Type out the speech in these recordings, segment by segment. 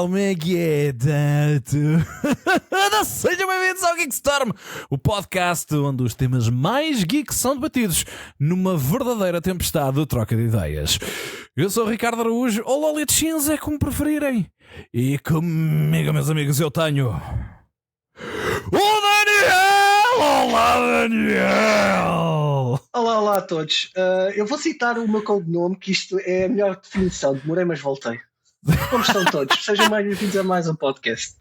como é que é? Sejam bem-vindos ao Geekstorm, o podcast onde os temas mais geeks são debatidos numa verdadeira tempestade de troca de ideias. Eu sou o Ricardo Araújo, ou Lolito Cinza, como preferirem. E comigo, meus amigos, eu tenho... o Daniel! Olá, Daniel! Olá a todos. Eu vou citar o meu codenome, que isto é a melhor definição. Demorei, mas voltei. Como estão todos? Sejam mais bem-vindos a mais um podcast.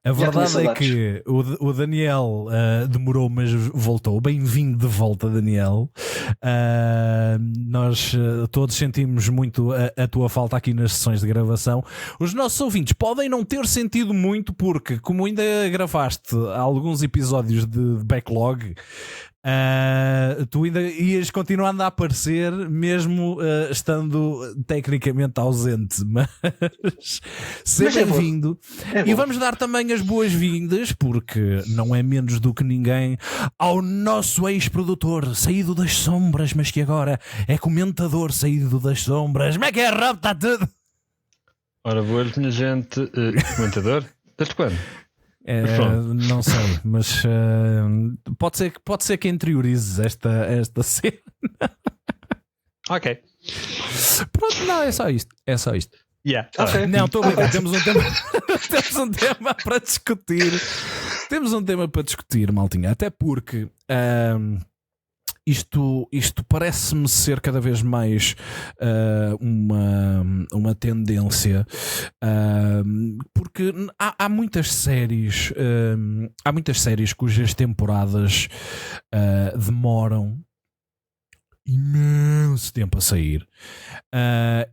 A verdade é que o Daniel demorou, mas voltou. Bem-vindo de volta, Daniel. Nós todos sentimos muito a tua falta aqui nas sessões de gravação. Os nossos ouvintes podem não ter sentido muito, porque como ainda gravaste alguns episódios de backlog, tu ainda ias continuando a aparecer mesmo estando tecnicamente ausente, mas seja bem-vindo. E vamos dar também as boas-vindas, porque não é menos do que ninguém, ao nosso ex-produtor saído das sombras, mas que agora é comentador saído das sombras. Como é que é, Rob? Está tudo? Ora, boa, minha gente. Comentador? Desde quando? Não sei, mas pode ser que interiorizes esta cena. Ok. Pronto, não, é só isto. Yeah. Okay. Não, estou a brincar. Temos um tema para discutir. Temos um tema para discutir, maltinha. Até porque isto parece-me ser cada vez mais uma tendência, porque há muitas séries cujas temporadas demoram imenso tempo a sair,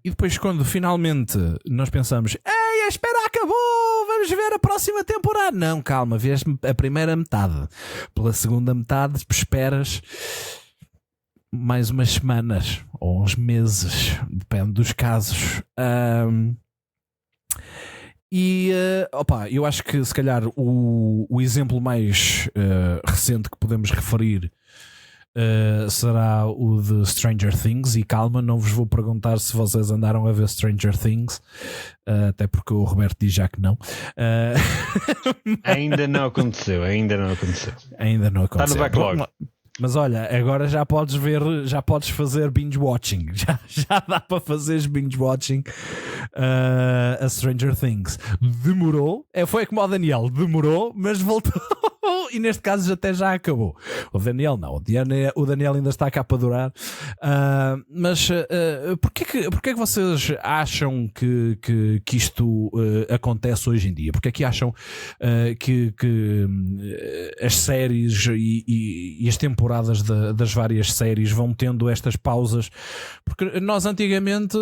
e depois quando finalmente nós pensamos, ei, a espera acabou, vamos ver a próxima temporada, não, calma, vês a primeira metade, pela segunda metade esperas mais umas semanas ou uns meses, depende dos casos. Eu acho que se calhar o exemplo mais recente que podemos referir será o de Stranger Things. E calma, não vos vou perguntar se vocês andaram a ver Stranger Things, até porque o Roberto diz já que não. Ainda não aconteceu. Está no backlog. Mas olha, agora já podes fazer binge watching. Já dá para fazeres binge watching a Stranger Things. Demorou, foi como o Daniel, demorou, mas voltou. E neste caso até já acabou. O Daniel não, o Daniel ainda está cá para durar. Mas porquê que vocês acham que isto acontece hoje em dia? Porquê é que acham que as séries e as temporadas das várias séries vão tendo estas pausas? Porque nós antigamente,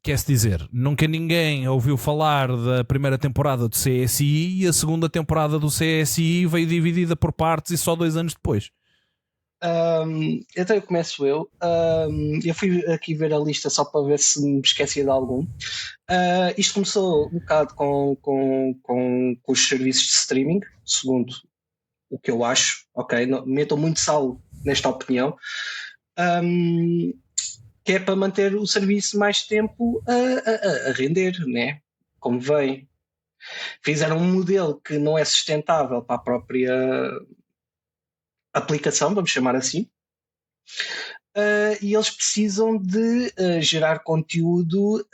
quer-se dizer, nunca ninguém ouviu falar da primeira temporada do CSI, e a segunda temporada do CSI veio dividida por partes e só 2 anos depois. Então começo eu. Eu fui aqui ver a lista só para ver se me esquecia de algum. Isto começou um bocado com os serviços de streaming, segundo o que eu acho. Ok, metam muito sal nesta opinião, que é para manter o serviço mais tempo a render, né? Como vem. Fizeram um modelo que não é sustentável para a própria aplicação, vamos chamar assim, e eles precisam de gerar conteúdo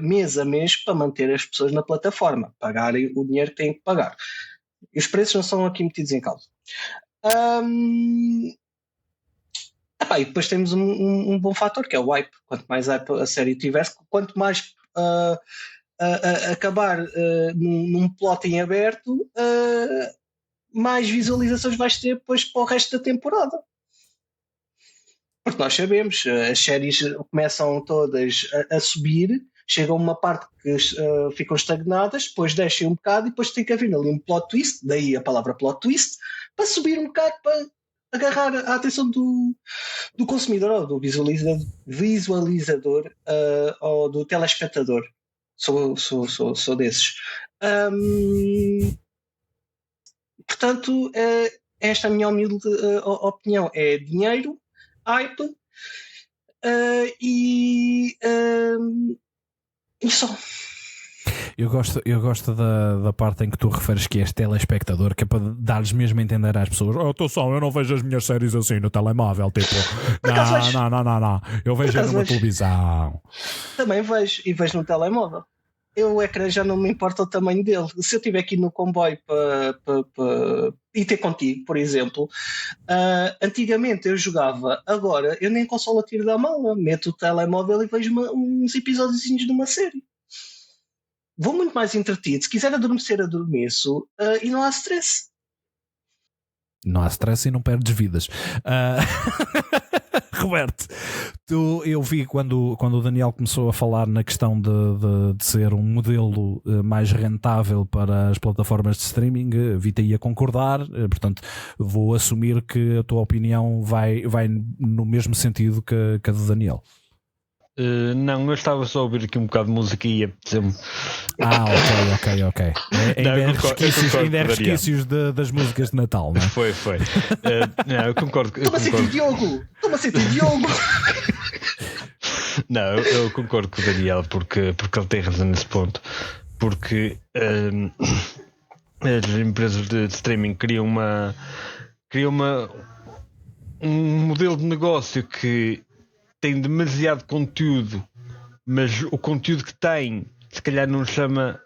mês a mês para manter as pessoas na plataforma, pagarem o dinheiro que têm que pagar. E os preços não são aqui metidos em causa. E depois temos um bom fator, que é o hype. Quanto mais hype a série tivesse, quanto mais acabar num plot em aberto, mais visualizações vais ter depois para o resto da temporada. Porque nós sabemos, as séries começam todas a subir, chegam a uma parte que ficam estagnadas, depois descem um bocado e depois tem que haver ali um plot twist, daí a palavra plot twist, para subir um bocado, para agarrar a atenção do consumidor, ou do visualizador, ou do telespectador. Sou desses. Portanto, esta é a minha humilde opinião. É dinheiro, hype, e só. Eu gosto da parte em que tu referes que és telespectador, que é para dar-lhes mesmo a entender às pessoas: oh, atenção, eu não vejo as minhas séries assim no telemóvel. Tipo, não. Eu vejo numa televisão. Também vejo, e vejo no telemóvel. O ecrã já não me importa o tamanho dele. Se eu estiver aqui no comboio e ter contigo, por exemplo, antigamente eu jogava, agora eu nem consola tiro da mala, meto o telemóvel e vejo uns episódios de uma série. Vou muito mais entretido. Se quiser adormecer, adormeço e não há stress. Não há stress e não perdes vidas. Roberto, eu vi quando o Daniel começou a falar na questão de ser um modelo mais rentável para as plataformas de streaming, vi-te aí a concordar, portanto vou assumir que a tua opinião vai no mesmo sentido que a do Daniel. Não, eu estava só a ouvir aqui um bocado de música e ia dizer-me. Ok. Ainda é resquícios das músicas de Natal, não é? Foi. Não, eu concordo. Toma sentido, Diogo! Não, eu concordo com o Daniel porque ele tem razão nesse ponto. Porque as empresas de streaming criam um modelo de negócio que tem demasiado conteúdo, mas o conteúdo que tem se calhar não chama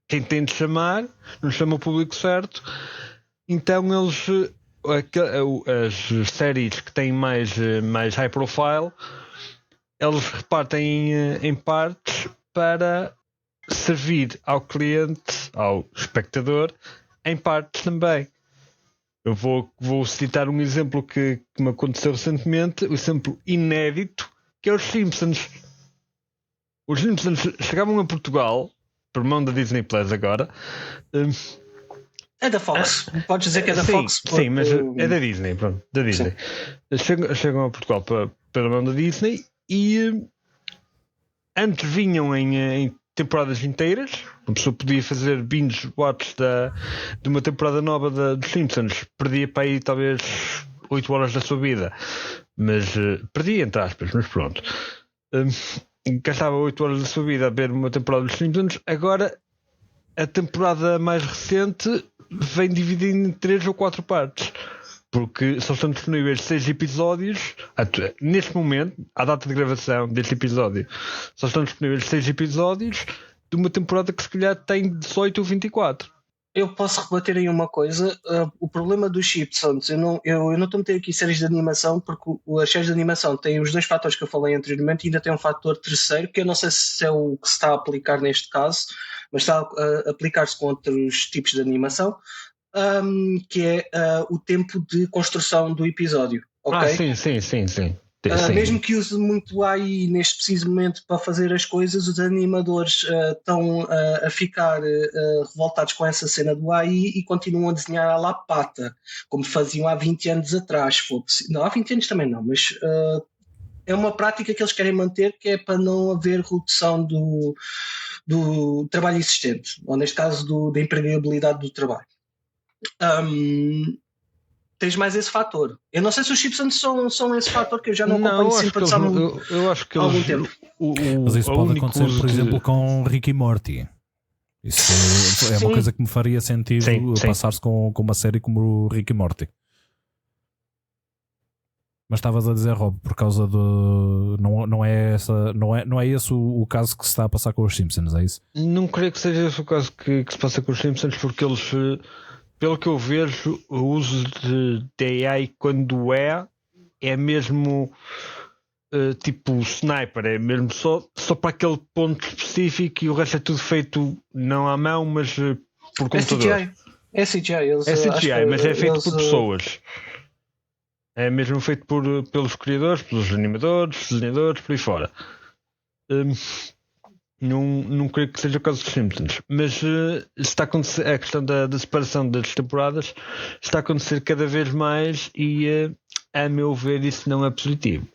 quem tem de chamar, não chama o público certo. Então eles, as séries que têm mais high profile, eles repartem em partes para servir ao cliente, ao espectador, em partes também. Eu vou citar um exemplo que me aconteceu recentemente, um exemplo inédito, que é os Simpsons. Os Simpsons chegavam a Portugal, por mão da Disney Plus agora. É da Fox. Podes dizer que é da Fox. Sim, mas é da Disney. Pronto, da Disney. Chegam a Portugal pela mão da Disney e antes vinham em temporadas inteiras. Uma pessoa podia fazer binge watch de uma temporada nova dos Simpsons. Perdia para aí talvez 8 horas da sua vida, mas perdia entre aspas, mas pronto. Gastava 8 horas da sua vida a ver uma temporada dos Simpsons. Agora a temporada mais recente vem dividida em 3 ou 4 partes, porque só estão disponíveis 6 episódios neste momento, à data de gravação deste episódio. Só estão disponíveis 6 episódios de uma temporada que se calhar tem 18 ou 24. Eu posso rebater aí uma coisa. O problema dos Simpsons, eu não estou a meter aqui séries de animação, porque as séries de animação têm os 2 fatores que eu falei anteriormente e ainda tem um fator terceiro, que eu não sei se é o que se está a aplicar neste caso, mas está a aplicar-se com outros tipos de animação, que é o tempo de construção do episódio. Okay? Sim. Mesmo que use muito AI neste preciso momento para fazer as coisas, os animadores estão a ficar revoltados com essa cena do AI e continuam a desenhar à la pata, como faziam há 20 anos atrás. Não, há 20 anos também não, mas é uma prática que eles querem manter, que é para não haver redução do trabalho existente, ou neste caso da empregabilidade do trabalho. Tens mais esse fator. Eu não sei se os Simpsons são esse fator, que eu já não acompanho simpatizar eu acho que algum tempo. Mas isso pode acontecer, por exemplo, com Rick e Morty. Isso é uma coisa que me faria sentido passar-se com uma série como o Rick e Morty. Mas estavas a dizer, Rob, por causa do. Não é esse o caso que se está a passar com os Simpsons, é isso? Não creio que seja esse o caso que se passa com os Simpsons, porque eles, pelo que eu vejo, o uso de AI quando é mesmo tipo sniper, é mesmo só para aquele ponto específico, e o resto é tudo feito não à mão, mas por computador. É CGI. É CGI, mas é feito por pessoas. É mesmo feito pelos criadores, pelos animadores, desenhadores, por aí fora. Não creio que seja o caso dos Simpsons, mas está a acontecer, a questão da separação das temporadas está a acontecer cada vez mais e, a meu ver, isso não é positivo.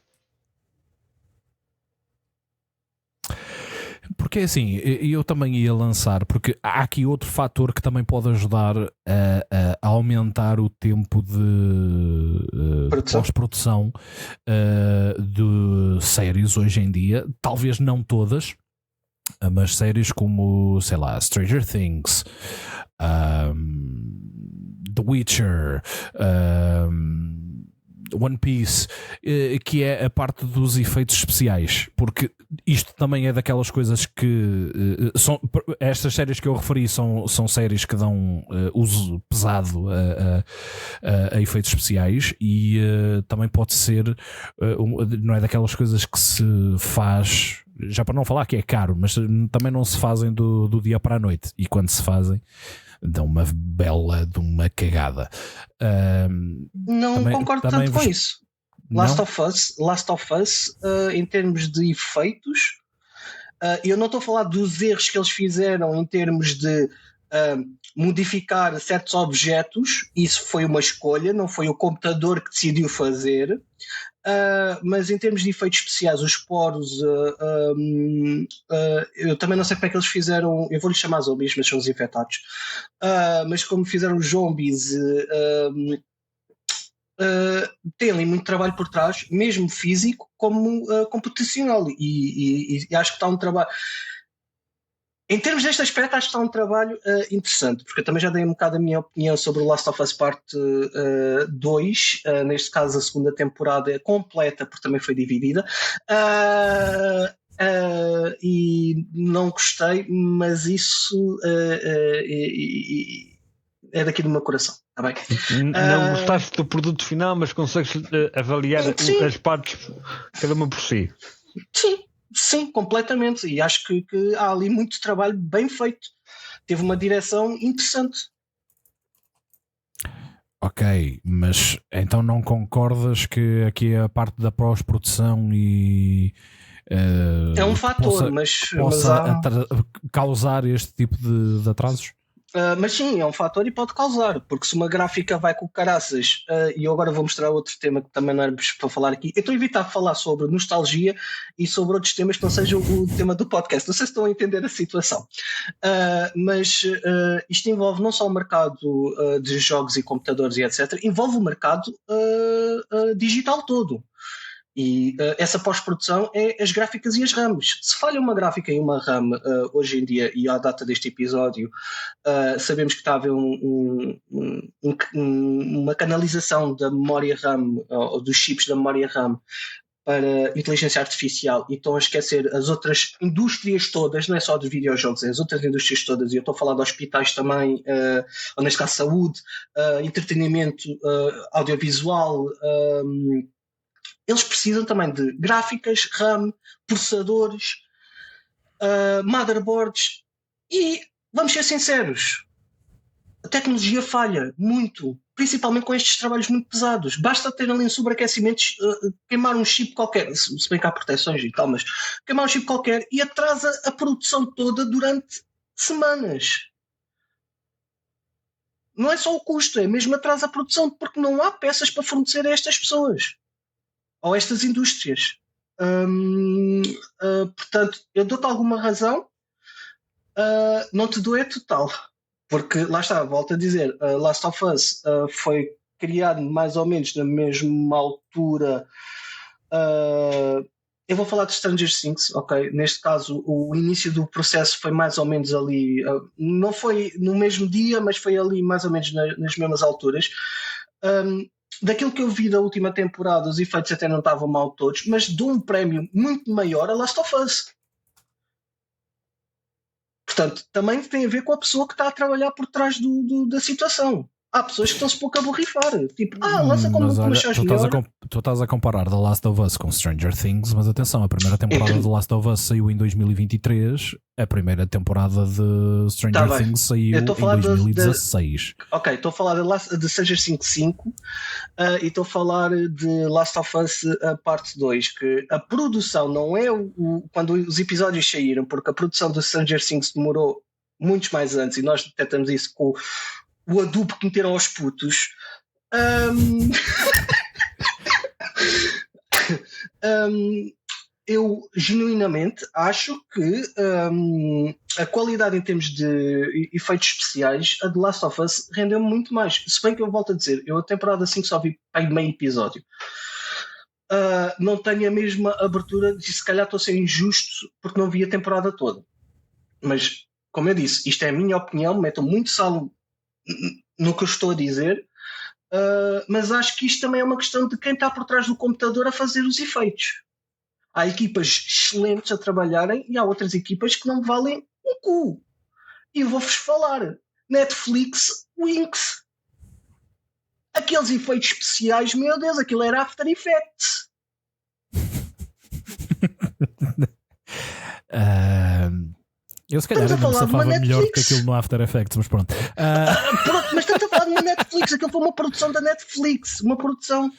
Porque assim, eu também ia lançar, porque há aqui outro fator que também pode ajudar a aumentar o tempo de pós-produção de séries hoje em dia. Talvez não todas, Mas séries como, sei lá, Stranger Things, The Witcher, One Piece, que é a parte dos efeitos especiais, porque isto também é daquelas coisas que são, estas séries que eu referi são séries que dão uso pesado a efeitos especiais, e também pode ser, não é daquelas coisas que se faz, já para não falar que é caro, mas também não se fazem do dia para a noite, e quando se fazem dão uma bela de uma cagada. Não concordo tanto com isso. Não? Last of Us, em termos de efeitos, eu não estou a falar dos erros que eles fizeram em termos de modificar certos objetos. Isso foi uma escolha, não foi o computador que decidiu fazer. Mas em termos de efeitos especiais, os poros, eu também não sei como é que eles fizeram. Eu vou-lhes chamar zombies, mas são os infectados. Mas como fizeram os zombies, tem ali muito trabalho por trás, mesmo físico como computacional, e acho que está um trabalho. Em termos deste aspecto, acho que está um trabalho interessante, porque eu também já dei um bocado a minha opinião sobre o Last of Us Part 2, neste caso a segunda temporada é completa, porque também foi dividida, e não gostei, mas isso é daqui do meu coração, está bem? Não gostaste do produto final, mas consegues avaliar as partes, cada uma por si. Sim, completamente. E acho que há ali muito trabalho bem feito. Teve uma direção interessante. Ok, mas então não concordas que aqui a parte da pós-produção e é um fator, possa causar este tipo de atrasos? Mas sim, é um fator e pode causar, porque se uma gráfica vai com caraças, e eu agora vou mostrar outro tema que também não era para falar aqui, eu estou a evitar falar sobre nostalgia e sobre outros temas que não sejam o tema do podcast, não sei se estão a entender a situação, mas isto envolve não só o mercado de jogos e computadores e etc, envolve o mercado digital todo. E essa pós-produção é as gráficas e as RAMs. Se falha uma gráfica e uma RAM hoje em dia, e à data deste episódio, sabemos que está a haver uma canalização da memória RAM, ou dos chips da memória RAM, para inteligência artificial, e estão a esquecer as outras indústrias todas, não é só dos videojogos, é as outras indústrias todas, e eu estou a falar de hospitais também, ou neste caso saúde, entretenimento, audiovisual. Eles precisam também de gráficas, RAM, processadores, motherboards, e vamos ser sinceros, a tecnologia falha muito, principalmente com estes trabalhos muito pesados. Basta ter ali um sobreaquecimento, queimar um chip qualquer, se bem que há proteções e tal, mas queimar um chip qualquer e atrasa a produção toda durante semanas. Não é só o custo, é mesmo atrasa a produção, porque não há peças para fornecer a estas pessoas ou estas indústrias. Portanto, eu dou-te alguma razão, não te dou é total, porque lá está, volto a dizer, Last of Us foi criado mais ou menos na mesma altura. Eu vou falar de Stranger Things, ok? Neste caso, o início do processo foi mais ou menos ali, não foi no mesmo dia, mas foi ali mais ou menos nas mesmas alturas. Daquilo que eu vi da última temporada, os efeitos até não estavam mal todos, mas dou um prémio muito maior a Last of Us. Portanto, também tem a ver com a pessoa que está a trabalhar por trás da situação. Há pessoas que estão-se pouco a borrifar. Tipo, lança como achas melhor. Tu estás a comparar The Last of Us com Stranger Things, mas atenção, a primeira temporada de The Last of Us saiu em 2023, a primeira temporada de Stranger Things saiu em 2016. Ok, estou a falar de Stranger Things 5 e estou a falar de Last of Us parte 2, que a produção não é quando os episódios saíram, porque a produção de Stranger Things demorou muitos mais antes, e nós detectamos isso com o adubo que meteram aos putos. Eu genuinamente acho que a qualidade em termos de efeitos especiais, a The Last of Us rendeu muito mais. Se bem que eu volto a dizer, eu a temporada 5 só vi meio episódio. Não tenho a mesma abertura, de se calhar estou a ser injusto porque não vi a temporada toda. Mas, como eu disse, isto é a minha opinião, metam muito sal no que eu estou a dizer, mas acho que isto também é uma questão de quem está por trás do computador a fazer os efeitos. Há equipas excelentes a trabalharem e há outras equipas que não valem um cu. E eu vou-vos falar. Netflix, Winx. Aqueles efeitos especiais, meu Deus, aquilo era After Effects. Eu se calhar ainda me safava melhor do que aquilo no After Effects, mas pronto. Pronto, mas estás a falar de uma Netflix, aquilo foi uma produção da Netflix, uma produção.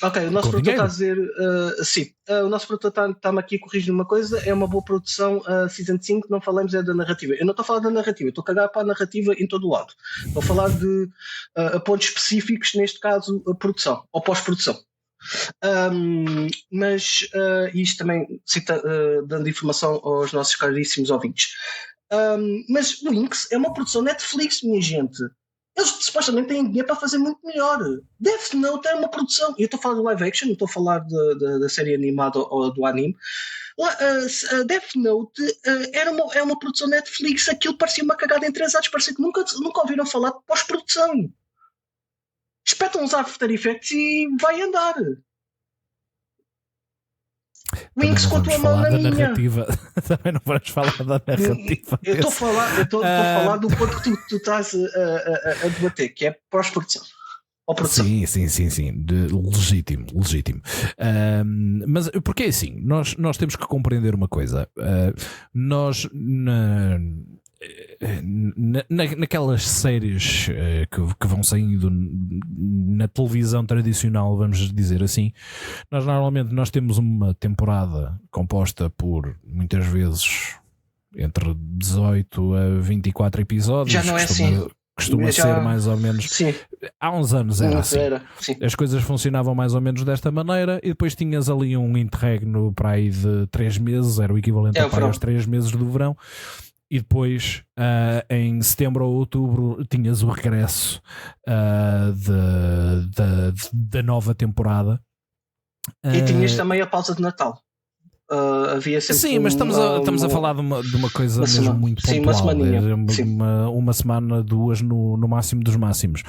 Ok, o nosso produtor está a dizer. Sim, o nosso produtor está-me aqui a corrigir uma coisa. É uma boa produção, Season 5. Não falamos da narrativa. Eu não estou a falar da narrativa, estou a cagar para a narrativa em todo o lado. Estou a falar de pontos específicos, neste caso, a produção ou pós-produção. Mas isto também cita, dando informação aos nossos caríssimos ouvintes. Mas o Winx é uma produção Netflix, minha gente. Eles supostamente têm dinheiro para fazer muito melhor. Death Note é uma produção. E eu estou a falar do live action, não estou a falar da série animada ou do anime. Death Note é uma produção Netflix. Aquilo parecia uma cagada em 3 anos. Parecia que nunca ouviram falar de pós-produção. Espetam uns After Effects e vai andar. Winx com a tua mão na minha. Narrativa. Também não vamos falar da narrativa. Eu estou a falar do ponto que tu estás a debater, que é pós-produção. Sim. Legítimo. Mas porque é assim, nós temos que compreender uma coisa. Nós naquelas séries que vão saindo na televisão tradicional, vamos dizer assim, nós temos uma temporada composta por muitas vezes entre 18 a 24 episódios. Já não é assim. Costuma ser mais ou menos. Sim. Há uns anos era assim. As coisas funcionavam mais ou menos desta maneira e depois tinhas ali um interregno para aí de 3 meses, era o equivalente aos 3 meses do verão. E depois, em setembro ou outubro, tinhas o regresso da nova temporada. E tinhas também a pausa de Natal. Havia sempre. Sim, mas estamos a falar de uma coisa mesmo semana. Muito pontual. Sim, uma semaninha. Uma semana, 2 no máximo dos máximos.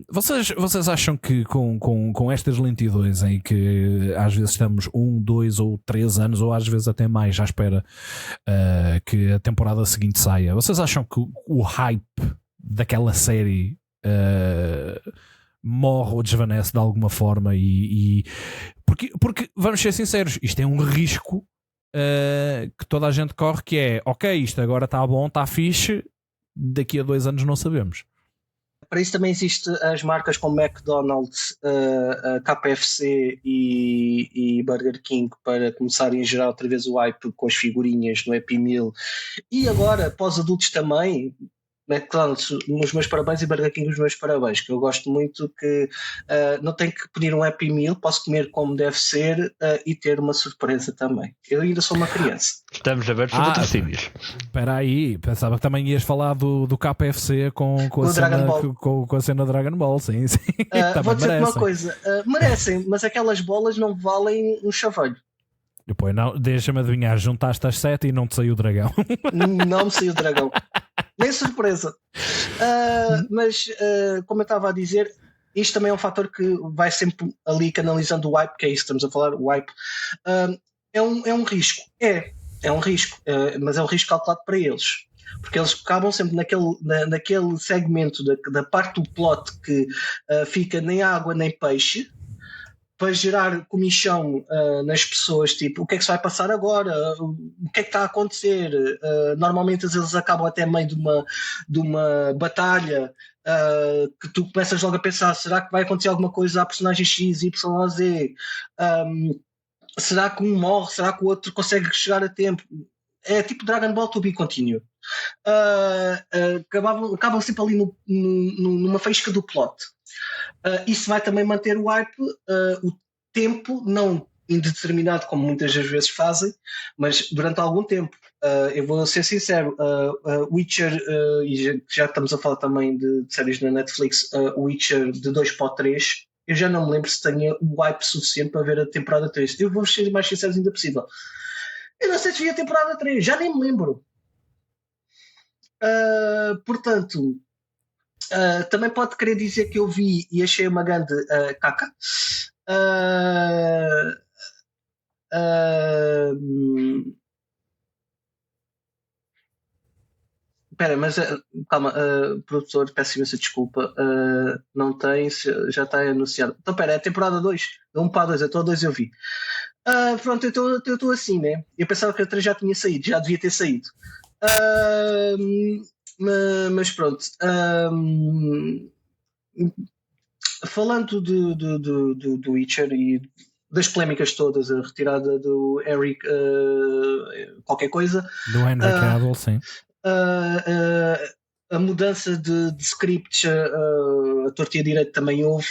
Vocês acham que com estas lentidões em que às vezes estamos 1, 2 ou 3 anos, ou às vezes até mais à espera que a temporada seguinte saia, vocês acham que o hype daquela série morre ou desvanece de alguma forma? Porque vamos ser sinceros, isto é um risco que toda a gente corre, que é ok, isto agora está bom, está fixe, daqui a 2 anos não sabemos. Para isso também existem as marcas como McDonald's, KFC e Burger King, para começarem a gerar outra vez o hype com as figurinhas no Happy Meal. E agora, para os adultos também, McDonald's, os meus parabéns, e Burger King, os meus parabéns, que eu gosto muito, que não tenho que pedir um Happy Meal, posso comer como deve ser e ter uma surpresa também. Eu ainda sou uma criança. Estamos abertos a patrocínios. Espera aí, pensava que também ias falar do KFC com a cena Dragon Ball, sim. Vou dizer uma coisa, merecem, mas aquelas bolas não valem um chaveiro. Depois não, deixa-me adivinhar, juntaste as 7 e não te saiu o dragão. Não me saiu o dragão. Nem surpresa. Mas, como eu estava a dizer, isto também é um fator que vai sempre ali canalizando o hype, que é isso que estamos a falar, o hype. É um risco. É um risco, mas é um risco calculado para eles. Porque eles acabam sempre naquele segmento da parte do plot que fica nem água nem peixe, para gerar comichão nas pessoas, tipo, o que é que se vai passar agora? O que é que está a acontecer? Normalmente eles acabam até meio de uma batalha que tu começas logo a pensar, será que vai acontecer alguma coisa à personagem X, Y, Z? Será que um morre? Será que o outro consegue chegar a tempo? É tipo Dragon Ball to be continue. Acabam sempre ali numa faísca do plot. Isso vai também manter o hype, o tempo, não indeterminado como muitas das vezes fazem, mas durante algum tempo. Eu vou ser sincero, Witcher, e já estamos a falar também de séries na Netflix, Witcher de 2 para o 3, eu já não me lembro se tenha o hype suficiente para ver a temporada 3. Eu vou ser mais sincero ainda possível. Eu não sei se vi a temporada 3, já nem me lembro. Portanto, também pode querer dizer que eu vi e achei uma grande caca. Espera, mas calma, produtor, peço imensa desculpa. Não tem, já está anunciado. Então, espera, é a temporada 2, de 1 para a 2, até a 2 eu vi. Pronto, eu estou assim, né? Eu pensava que a 3 já tinha saído, já devia ter saído. Mas pronto. Falando do Witcher e das polémicas todas, a retirada do Eric qualquer coisa. Do Henry Cavill, sim. A mudança de scripts a torta e a direito também houve.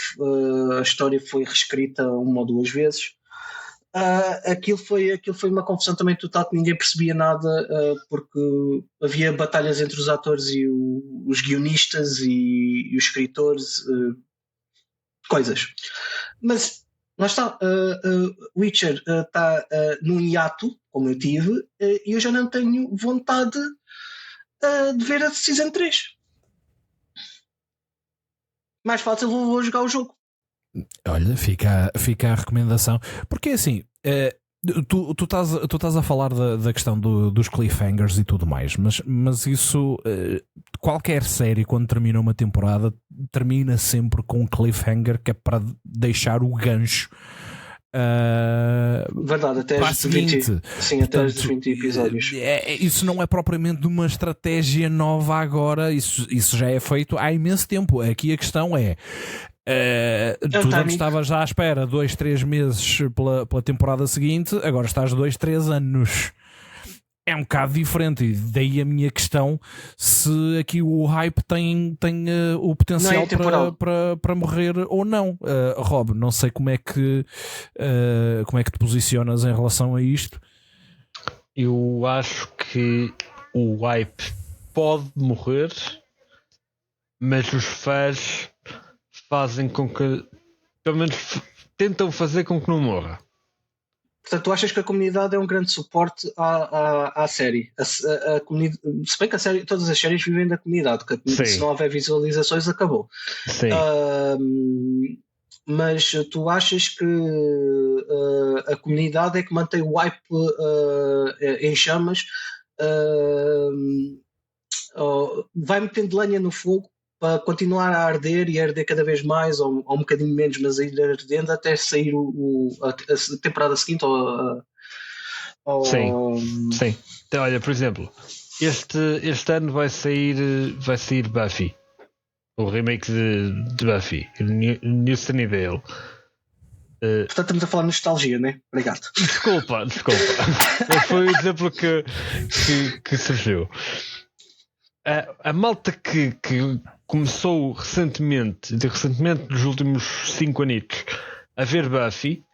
A história foi reescrita 1 ou 2 vezes. Aquilo foi uma confusão também total, que ninguém percebia nada, porque havia batalhas entre os atores e os guionistas e os escritores, coisas. Mas lá está, Witcher está num hiato, como eu tive, e eu já não tenho vontade de ver a Season 3. Mais fácil, vou jogar o jogo. Olha, fica a recomendação. Porque assim, tu estás a falar da questão dos cliffhangers e tudo mais, mas isso, qualquer série, quando termina uma temporada, termina sempre com um cliffhanger que é para deixar o gancho. Verdade, até para a os seguinte. 20, sim, até os 20 episódios. Isso não é propriamente uma estratégia nova agora, isso já é feito há imenso tempo. Aqui a questão é. Tu antes estavas já à espera 2-3 meses pela temporada seguinte, agora estás 2-3 anos. É um bocado diferente, e daí a minha questão: se aqui o hype tem o potencial para morrer ou não. Rob, não sei como é que te posicionas em relação a isto. Eu acho que o hype pode morrer, mas os fãs fazem com que, pelo menos tentam fazer com que não morra. Portanto, tu achas que a comunidade é um grande suporte à série? A comunidade, se bem que a série, todas as séries vivem da comunidade, que se não houver visualizações, acabou. Sim. Mas tu achas que a comunidade é que mantém o hype em chamas, vai metendo lenha no fogo para continuar a arder e a arder cada vez mais, ou um bocadinho menos, mas a ir ardendo até sair a temporada seguinte? Sim. Então, olha, por exemplo, este ano vai sair Buffy, o remake de Buffy, New Sunnydale. Portanto, estamos a falar de nostalgia, não é? Obrigado. Desculpa. Foi o exemplo que surgiu. A malta que começou recentemente, nos últimos 5 anitos, a ver Buffy,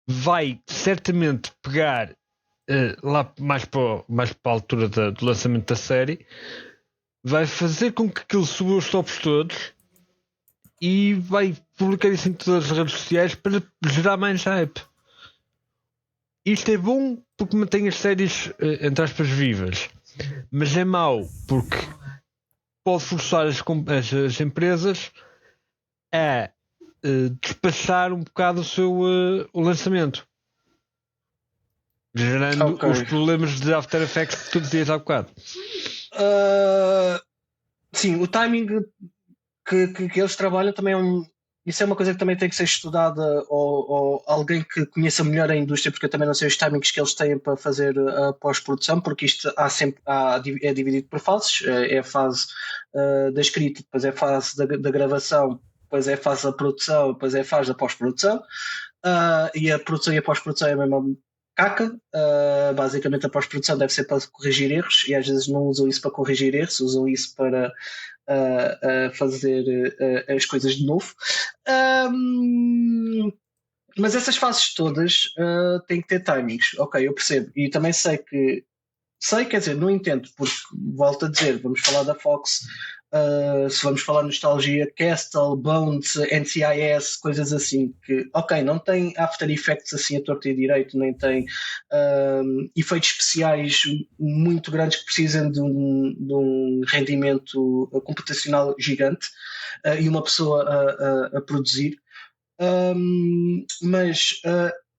vai certamente pegar lá mais para a altura do lançamento da série, vai fazer com que aquilo suba os tops todos e vai publicar isso em todas as redes sociais para gerar mais hype. Isto é bom porque mantém as séries, entre aspas, vivas. Mas é mau porque pode forçar as empresas a despachar um bocado o lançamento, gerando os problemas de After Effects que tu dizias há bocado. Sim, o timing que eles trabalham também isso é uma coisa que também tem que ser estudada, ou alguém que conheça melhor a indústria, porque eu também não sei os timings que eles têm para fazer a pós-produção, porque isto é dividido por fases. É a fase da escrita, depois é a fase da gravação, depois é a fase da produção, depois é a fase da pós-produção, e a produção e a pós-produção é a mesma caca. Basicamente a pós-produção deve ser para corrigir erros, e às vezes não usam isso para corrigir erros, usam isso para fazer as coisas de novo. Mas essas fases todas têm que ter timings. Ok, eu percebo, e também sei, quer dizer, não entendo, porque volto a dizer, vamos falar da Fox, Se vamos falar de nostalgia, Castle, Bones, NCIS, coisas assim, que, ok, não tem After Effects assim a torto e direito, nem tem efeitos especiais muito grandes que precisam de um rendimento computacional gigante e uma pessoa a produzir. Mas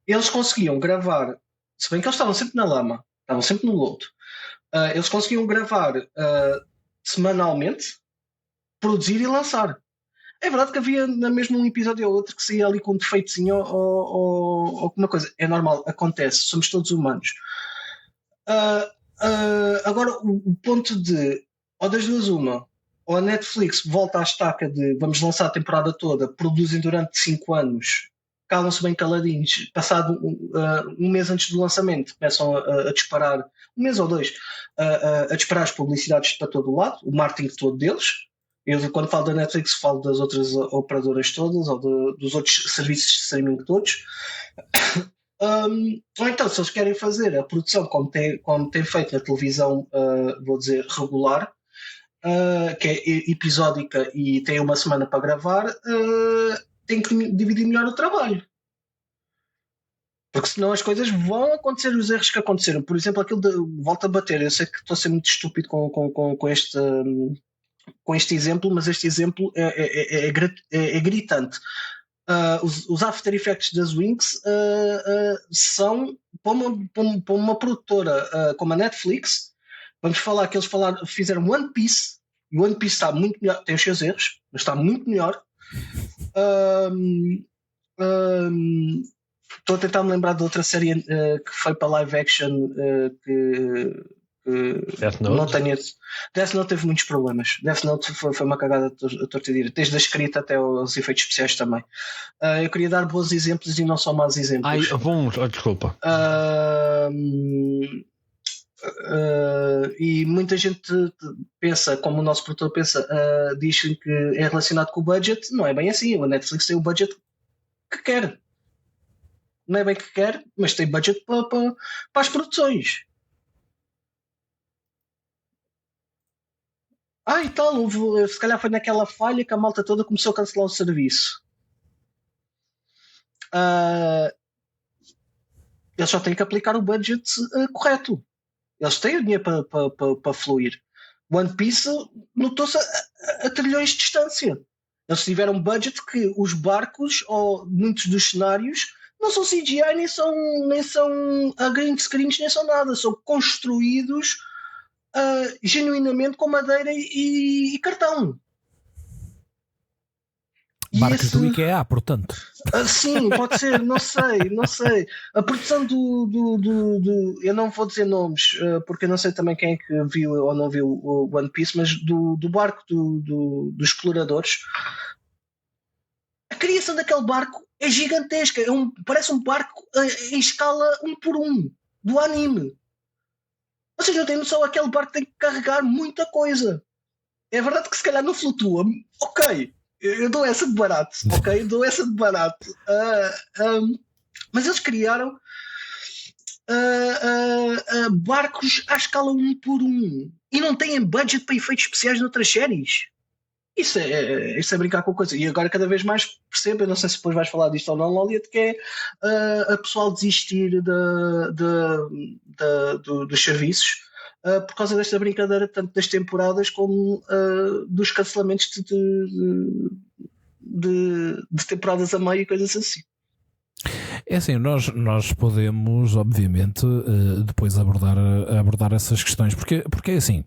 eles conseguiam gravar, se bem que eles estavam sempre na lama, estavam sempre no lodo, eles conseguiam gravar semanalmente, produzir e lançar. É verdade que havia na mesma um episódio ou outro que saía ali com um defeitozinho ou alguma coisa. É normal, acontece, somos todos humanos. Agora, o ponto de, ou das duas uma, ou a Netflix volta à estaca de vamos lançar a temporada toda, produzem durante 5 anos, calam-se bem caladinhos, passado um mês antes do lançamento, começam a disparar, um mês ou dois, a disparar as publicidades para todo o lado, o marketing todo deles. Eu, quando falo da Netflix, falo das outras operadoras todas ou dos outros serviços de streaming todos. Ou então, se eles querem fazer a produção como tem feito na televisão, vou dizer, regular, que é episódica e tem uma semana para gravar, tem que dividir melhor o trabalho. Porque senão as coisas vão acontecer, os erros que aconteceram. Por exemplo, aquilo de volta a bater. Eu sei que estou a ser muito estúpido com este exemplo, mas este exemplo é gritante. Os After Effects das Winx são para uma produtora como a Netflix. Vamos falar que eles fizeram One Piece, e o One Piece está muito melhor, tem os seus erros, mas está muito melhor. Estou a tentar me lembrar de outra série que foi para live action que Death Note. Não tenho esse. Death Note teve muitos problemas. Death Note foi uma cagada a torta e direita, desde a escrita até os efeitos especiais também. Eu queria dar bons exemplos e não só maus exemplos. Bons, desculpa. E muita gente pensa, como o nosso produtor pensa, diz que é relacionado com o budget. Não é bem assim. A Netflix tem o budget que quer. Não é bem que quer, mas tem budget para as produções. E tal, se calhar foi naquela falha que a malta toda começou a cancelar o serviço. Eles só têm que aplicar o budget correto. Eles têm o dinheiro para fluir. One Piece notou-se a trilhões de distância. Eles tiveram budget que os barcos ou muitos dos cenários não são CGI, nem são a green screens, nem são nada. São construídos genuinamente com madeira e cartão. Barcos do IKEA, portanto. Sim, pode ser, não sei. A produção do eu não vou dizer nomes, porque eu não sei também quem é que viu ou não viu o One Piece, mas do barco dos exploradores. A criação daquele barco é gigantesca, parece um barco em escala 1:1 do anime. Vocês não têm noção, aquele barco tem que carregar muita coisa. É verdade que se calhar não flutua. Ok, eu dou essa de barato. Mas eles criaram barcos à escala 1:1 e não têm budget para efeitos especiais noutras séries. Isso é brincar com a coisa. E agora cada vez mais percebo, eu não sei se depois vais falar disto ou não, Loliet, que é a pessoal desistir dos serviços por causa desta brincadeira, tanto das temporadas como dos cancelamentos de temporadas a meio e coisas assim. É assim, nós podemos, obviamente, depois abordar essas questões, porque é assim.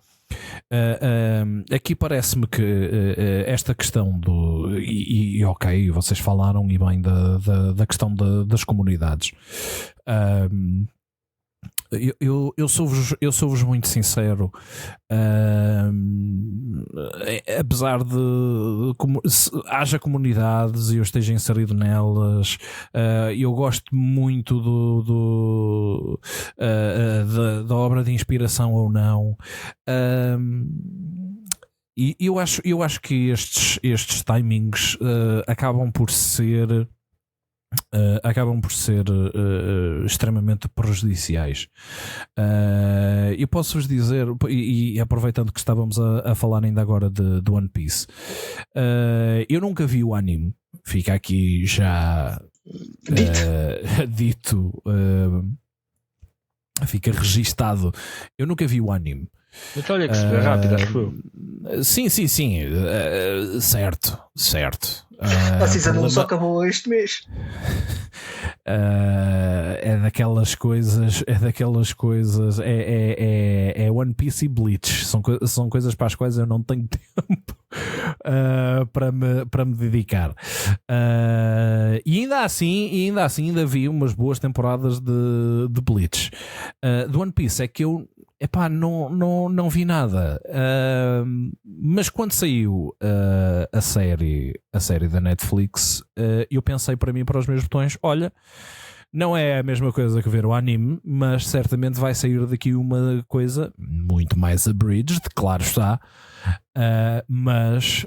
Aqui parece-me que esta questão e ok, vocês falaram e bem da questão das comunidades. Eu sou-vos muito sincero, apesar de haja comunidades e eu esteja inserido nelas, eu gosto muito da obra de inspiração ou não, e eu acho que estes timings acabam por ser acabam por ser extremamente prejudiciais. Eu posso-vos dizer, e aproveitando que estávamos a falar ainda agora do One Piece, eu nunca vi o anime, fica aqui já dito, fica registado. Eu nunca vi o anime. Mas olha que se vê rápido, acho que foi. Sim. Certo. A season 1 só acabou este mês. É daquelas coisas. É One Piece e Bleach. São coisas para as quais eu não tenho tempo para me dedicar. E ainda assim ainda vi umas boas temporadas de Bleach. Do One Piece é que eu não vi nada. Mas quando saiu a série da Netflix, eu pensei para mim, para os meus botões, olha, não é a mesma coisa que ver o anime, mas certamente vai sair daqui uma coisa muito mais abridged, claro está, mas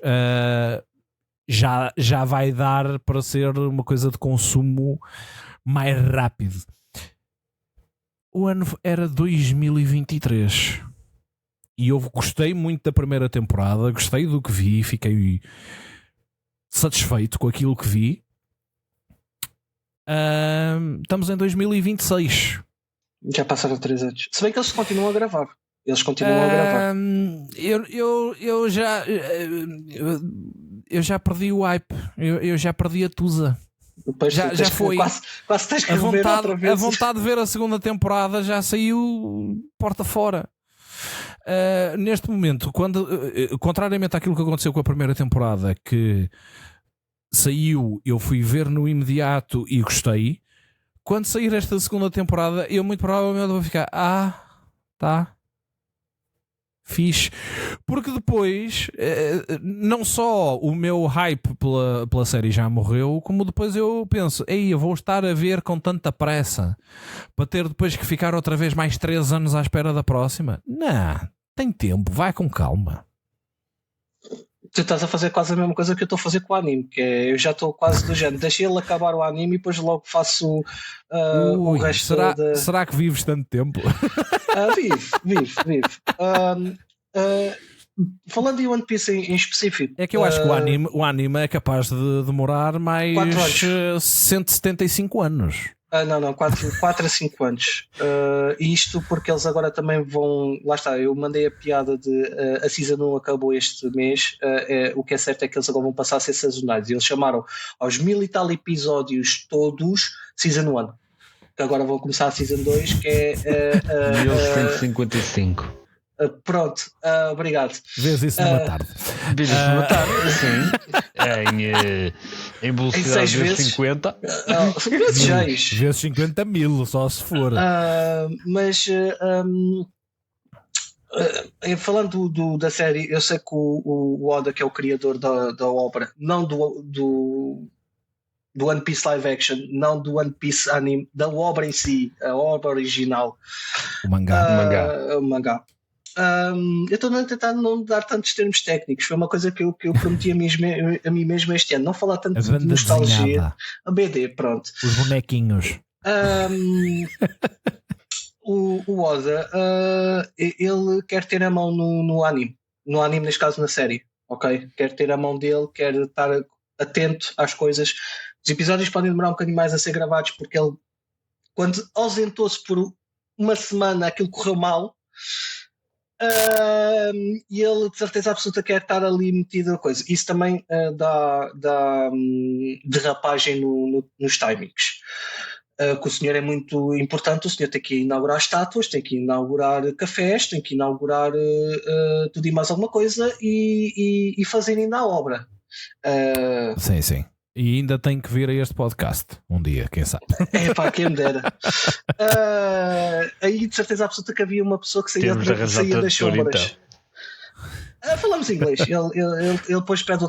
já vai dar para ser uma coisa de consumo mais rápido. O ano era 2023 e eu gostei muito da primeira temporada, gostei do que vi, fiquei satisfeito com aquilo que vi. Estamos em 2026. Já passaram 3 anos. Se bem que eles continuam a gravar. Eu já perdi o hype. Eu já perdi a tusa. Depois já foi. Quase tens que rever outra vez. A vontade de ver a segunda temporada já saiu porta fora. Neste momento, contrariamente àquilo que aconteceu com a primeira temporada, que saiu, eu fui ver no imediato e gostei. Quando sair esta segunda temporada, eu muito provavelmente vou ficar tá fixe, porque depois não só o meu hype pela série já morreu, como depois eu penso, eu vou estar a ver com tanta pressa para ter depois que ficar outra vez mais 3 anos à espera da próxima. Não, tem tempo, vai com calma. Tu estás a fazer quase a mesma coisa que eu estou a fazer com o anime, que é, eu já estou quase do género, deixei ele acabar o anime e depois logo faço o resto. Será que vives tanto tempo? Vive. Falando em One Piece em específico, é que eu acho que o anime é capaz de demorar mais 175 anos. Não, 4 a 5 anos. Isto porque eles agora também vão. Lá está, eu mandei a piada de a Season 1 acabou este mês. O que é certo é que eles agora vão passar a ser sazonais. E eles chamaram aos 1000 e tal episódios todos Season 1. Que agora vão começar a Season 2, que é 1155. Pronto, obrigado. Vês isso numa tarde. Vês isso numa tarde, sim. Em velocidade vezes 50. Vezes 6. Vezes 50 mil, só se for. Falando da série, eu sei que o Oda, que é o criador da obra, não do One Piece live action, não do One Piece anime, da obra em si, a obra original. O mangá. O mangá. Eu estou a tentar não dar tantos termos técnicos. Foi uma coisa que eu prometi a mim mesmo este ano, não falar tanto de nostalgia. Desenhada. A BD, pronto. Os bonequinhos. O Oda, ele quer ter a mão no anime. No anime, neste caso na série. Ok? Quer ter a mão dele, quer estar atento às coisas. Os episódios podem demorar um bocadinho mais a ser gravados, porque ele, quando ausentou-se por uma semana, aquilo correu mal. E ele de certeza absoluta quer estar ali metido a coisa. Isso também dá derrapagem nos timings. Que o senhor é muito importante. O senhor tem que inaugurar estátuas, tem que inaugurar cafés, tem que inaugurar tudo e mais alguma coisa e fazer ainda a obra. Sim. E ainda tem que vir a este podcast um dia, quem sabe? Quem me dera. Aí de certeza absoluta que havia uma pessoa que saía das sombras. Então. Falamos inglês. Ele depois pede,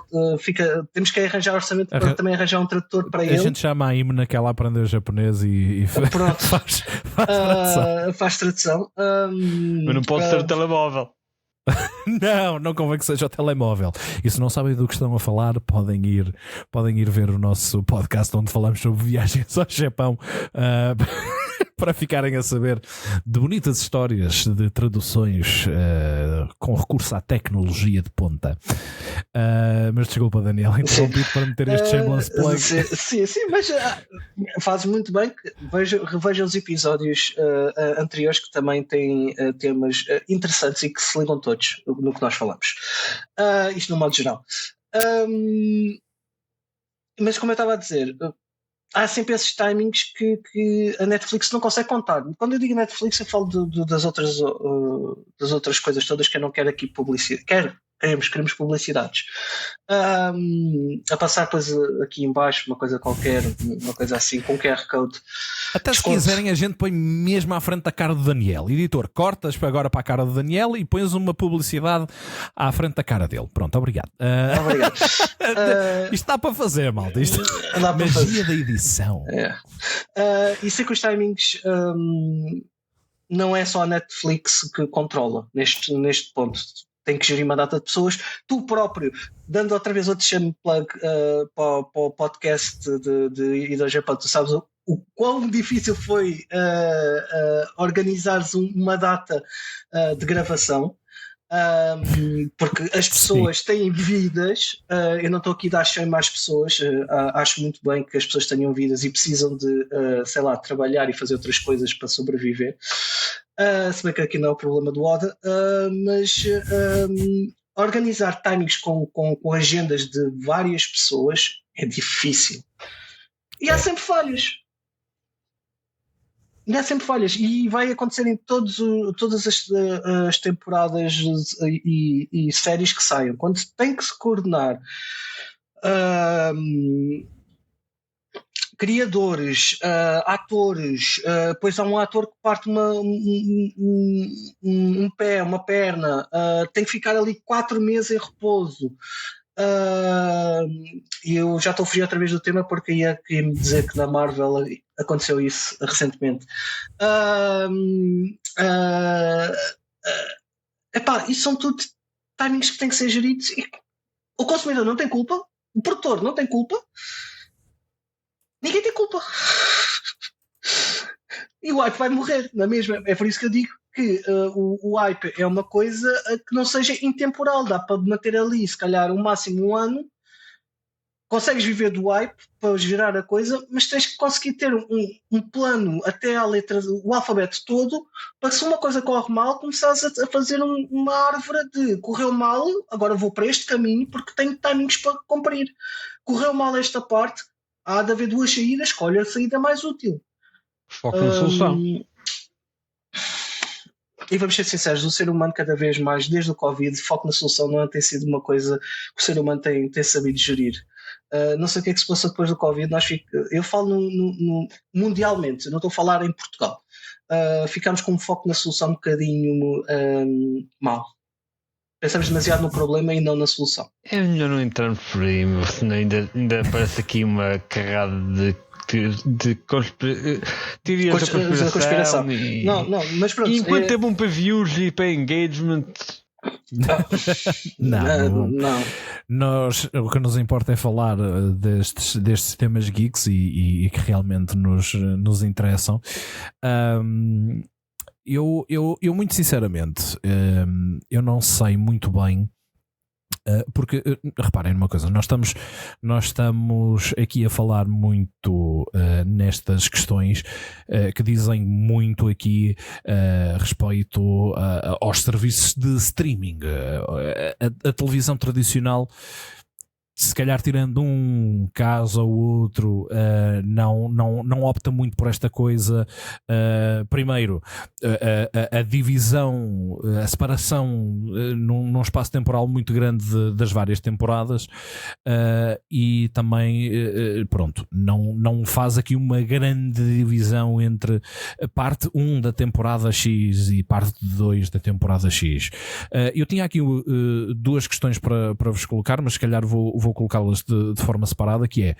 temos que arranjar orçamento para também arranjar um tradutor para ele. A gente chama a Imna que ela aprendeu japonês e faz tradução. Mas não pode ser o telemóvel. Não convém que seja o telemóvel. E se não sabem do que estão a falar, podem ir ver o nosso podcast onde falamos sobre viagens ao Japão, para ficarem a saber de bonitas histórias de traduções com recurso à tecnologia de ponta. Mas desculpa, Daniel, interrompi para meter este shameless plug. Sim, mas fazes muito bem que revejam os episódios anteriores, que também têm temas interessantes e que se ligam todos no que nós falamos. Isto no modo geral. Mas como eu estava a dizer, há sempre esses timings que a Netflix não consegue contar. Quando eu digo Netflix, eu falo das outras coisas todas que eu não quero aqui publicidade. Queremos publicidades. A passar depois aqui em baixo uma coisa qualquer, uma coisa assim, com QR Code. Até desconto. Se quiserem, a gente põe mesmo à frente da cara do Daniel. Editor, cortas agora para a cara do Daniel e pões uma publicidade à frente da cara dele. Pronto, obrigado. Obrigado. Isto dá para fazer, malta. Isto dá para fazer. Da edição. E sei que os timings não é só a Netflix que controla neste ponto. Tem que gerir uma data de pessoas. Tu próprio, dando outra vez outro chame plug para o podcast de Ida ao Japão, tu sabes o quão difícil foi organizares uma data de gravação, porque as pessoas têm vidas. Eu não estou aqui a dar shame às pessoas. Acho muito bem que as pessoas tenham vidas e precisam de, trabalhar e fazer outras coisas para sobreviver. Se bem que aqui não é o problema do Oda, mas organizar timings com agendas de várias pessoas é difícil. E há sempre falhas. E vai acontecer em todas as temporadas e séries que saiam. Quando tem que se coordenar criadores, atores, depois há um ator que parte um pé, uma perna, tem que ficar ali 4 meses em repouso. E eu já estou a fugir outra vez do tema porque ia me dizer que na Marvel aconteceu isso recentemente. Isso são tudo timings que têm que ser geridos e o consumidor não tem culpa, o produtor não tem culpa, ninguém tem culpa. E o hype vai morrer na mesma. É por isso que eu digo que o hype é uma coisa que não seja intemporal. Dá para manter ali, se calhar, o máximo 1 ano. Consegues viver do hype para gerar a coisa, mas tens que conseguir ter um plano até à letra, o alfabeto todo, para que se uma coisa corre mal, começares a fazer uma árvore de correu mal, agora vou para este caminho porque tenho timings para cumprir. Correu mal esta parte, há de haver 2 saídas, escolhe a saída mais útil. Foco na solução. E vamos ser sinceros, o ser humano cada vez mais, desde o Covid, foco na solução não tem sido uma coisa que o ser humano tem sabido gerir. Não sei o que é que se passou depois do Covid. Eu falo mundialmente, não estou a falar em Portugal. Ficamos com um foco na solução um bocadinho mal. Pensamos demasiado no problema e não na solução. É melhor não entrarmos por aí, senão ainda parece aqui uma carrada de teorias da conspiração. Não, mas pronto. E enquanto é bom para views e para engagement. Não. O que nos importa é falar destes temas geeks e que realmente nos interessam. Eu muito sinceramente, eu não sei muito bem. Porque reparem numa coisa, nós estamos aqui a falar muito nestas questões que dizem muito aqui respeito aos serviços de streaming. A televisão tradicional, se calhar tirando um caso ou outro, não opta muito por esta coisa. Primeiro, a divisão, a separação num espaço temporal muito grande das várias temporadas, e também pronto, não faz aqui uma grande divisão entre a parte 1 da temporada X e parte 2 da temporada X. Eu tinha aqui 2 questões para vos colocar, mas se calhar vou colocá-las de forma separada, que é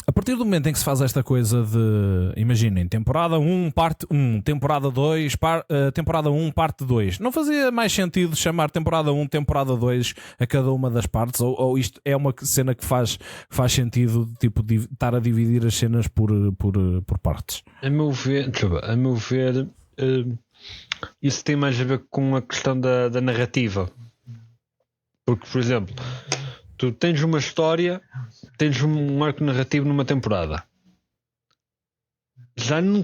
A partir do momento em que se faz esta coisa de, imaginem, temporada 1, parte 1, temporada 2, temporada 1, parte 2, não fazia mais sentido chamar temporada 1, temporada 2 a cada uma das partes? Ou isto é uma cena que faz sentido, tipo, estar a dividir as cenas por partes? A meu ver, isso tem mais a ver com a questão da narrativa. Porque, por exemplo, tu tens uma história, tens um arco narrativo numa temporada. Já não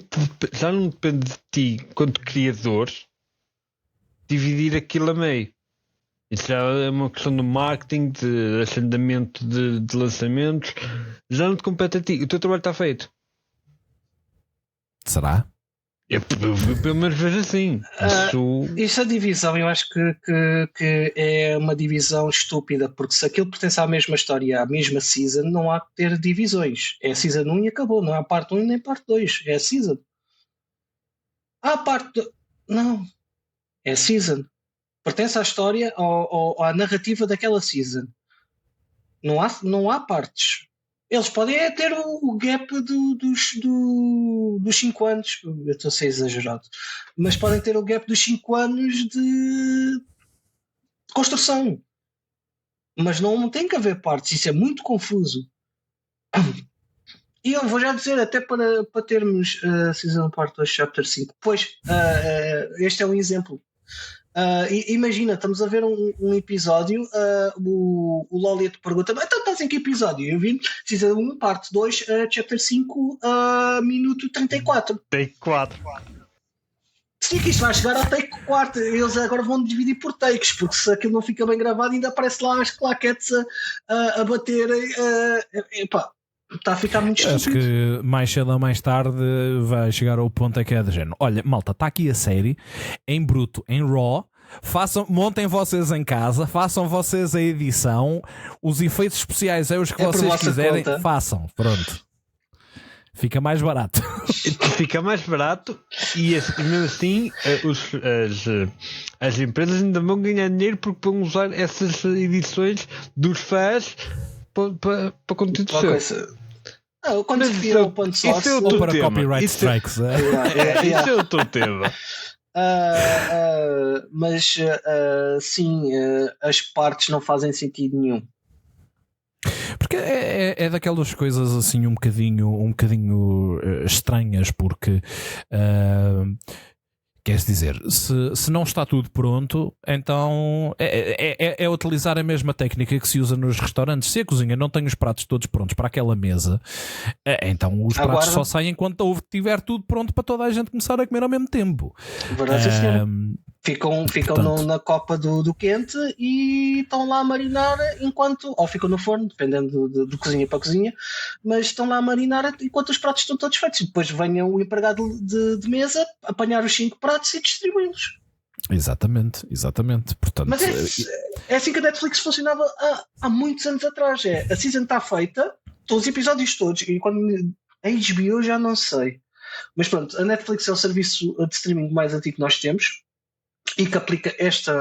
depende de ti, quanto criador, dividir aquilo a meio. Isso já é uma questão do marketing, de agendamento de lançamentos. Já não te compete a ti. O teu trabalho está feito. Será? Eu pelo menos vejo assim. Essa divisão eu acho que é uma divisão estúpida, porque se aquilo pertence à mesma história, à mesma season, não há que ter divisões. É a season 1 e acabou, não há parte 1 nem parte 2, é a season. Há parte 2, não, é a season. Pertence à história ou à narrativa daquela season. Não há partes. Eles podem ter o gap dos 5 anos. Eu estou a ser exagerado. Mas podem ter o gap dos 5 anos de construção. Mas não tem que haver partes. Isso é muito confuso. E eu vou já dizer, até para termos Season Part 2, Chapter 5. Pois, este é um exemplo. Imagina, estamos a ver um episódio, o Loli te pergunta, então estás em que episódio? Eu vi Season 1, parte 2, Chapter 5, minuto 34. Take 4. Sim, que isto vai chegar ao take 4. Eles agora vão dividir por takes, porque se aquilo não fica bem gravado, ainda aparece lá as claquetes a baterem. Epá, está a ficar muito estúpido. Acho que mais cedo ou mais tarde vai chegar ao ponto em que é de género. Olha, malta, está aqui a série em bruto, em raw. Montem vocês em casa, façam vocês a edição, os efeitos especiais é os que vocês quiserem, façam, pronto. Fica mais barato. Fica mais barato e mesmo assim as empresas ainda vão ganhar dinheiro porque vão usar essas edições dos fãs para conteúdo seu. Quando se vira o ponto source ou para copyright strikes. Isso é outro tema. Mas sim, as partes não fazem sentido nenhum. Porque é daquelas coisas assim um bocadinho estranhas, porque queres dizer, se não está tudo pronto, então é utilizar a mesma técnica que se usa nos restaurantes. Se a cozinha não tem os pratos todos prontos para aquela mesa, então os pratos só saem quando estiver tudo pronto para toda a gente começar a comer ao mesmo tempo. Ficam na copa do quente e estão lá a marinar enquanto, ou ficam no forno, dependendo de cozinha para cozinha, mas estão lá a marinar enquanto os pratos estão todos feitos. E depois venha o empregado de mesa apanhar os 5 pratos e distribuí-los. Exatamente. Portanto, mas é assim que a Netflix funcionava há muitos anos atrás. A season está feita, os episódios todos, e quando a HBO já não sei. Mas pronto, a Netflix é o serviço de streaming mais antigo que nós temos e que aplica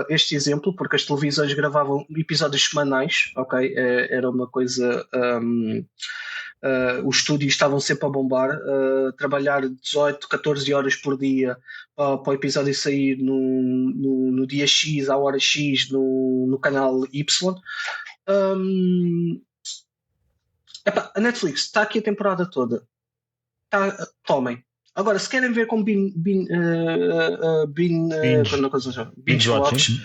este exemplo, porque as televisões gravavam episódios semanais, ok? Era uma coisa... os estúdios estavam sempre a bombar, trabalhar 18, 14 horas por dia para o episódio sair no dia X, à hora X, no canal Y. A Netflix está aqui a temporada toda. Tomem. Agora, se querem ver com binge watch,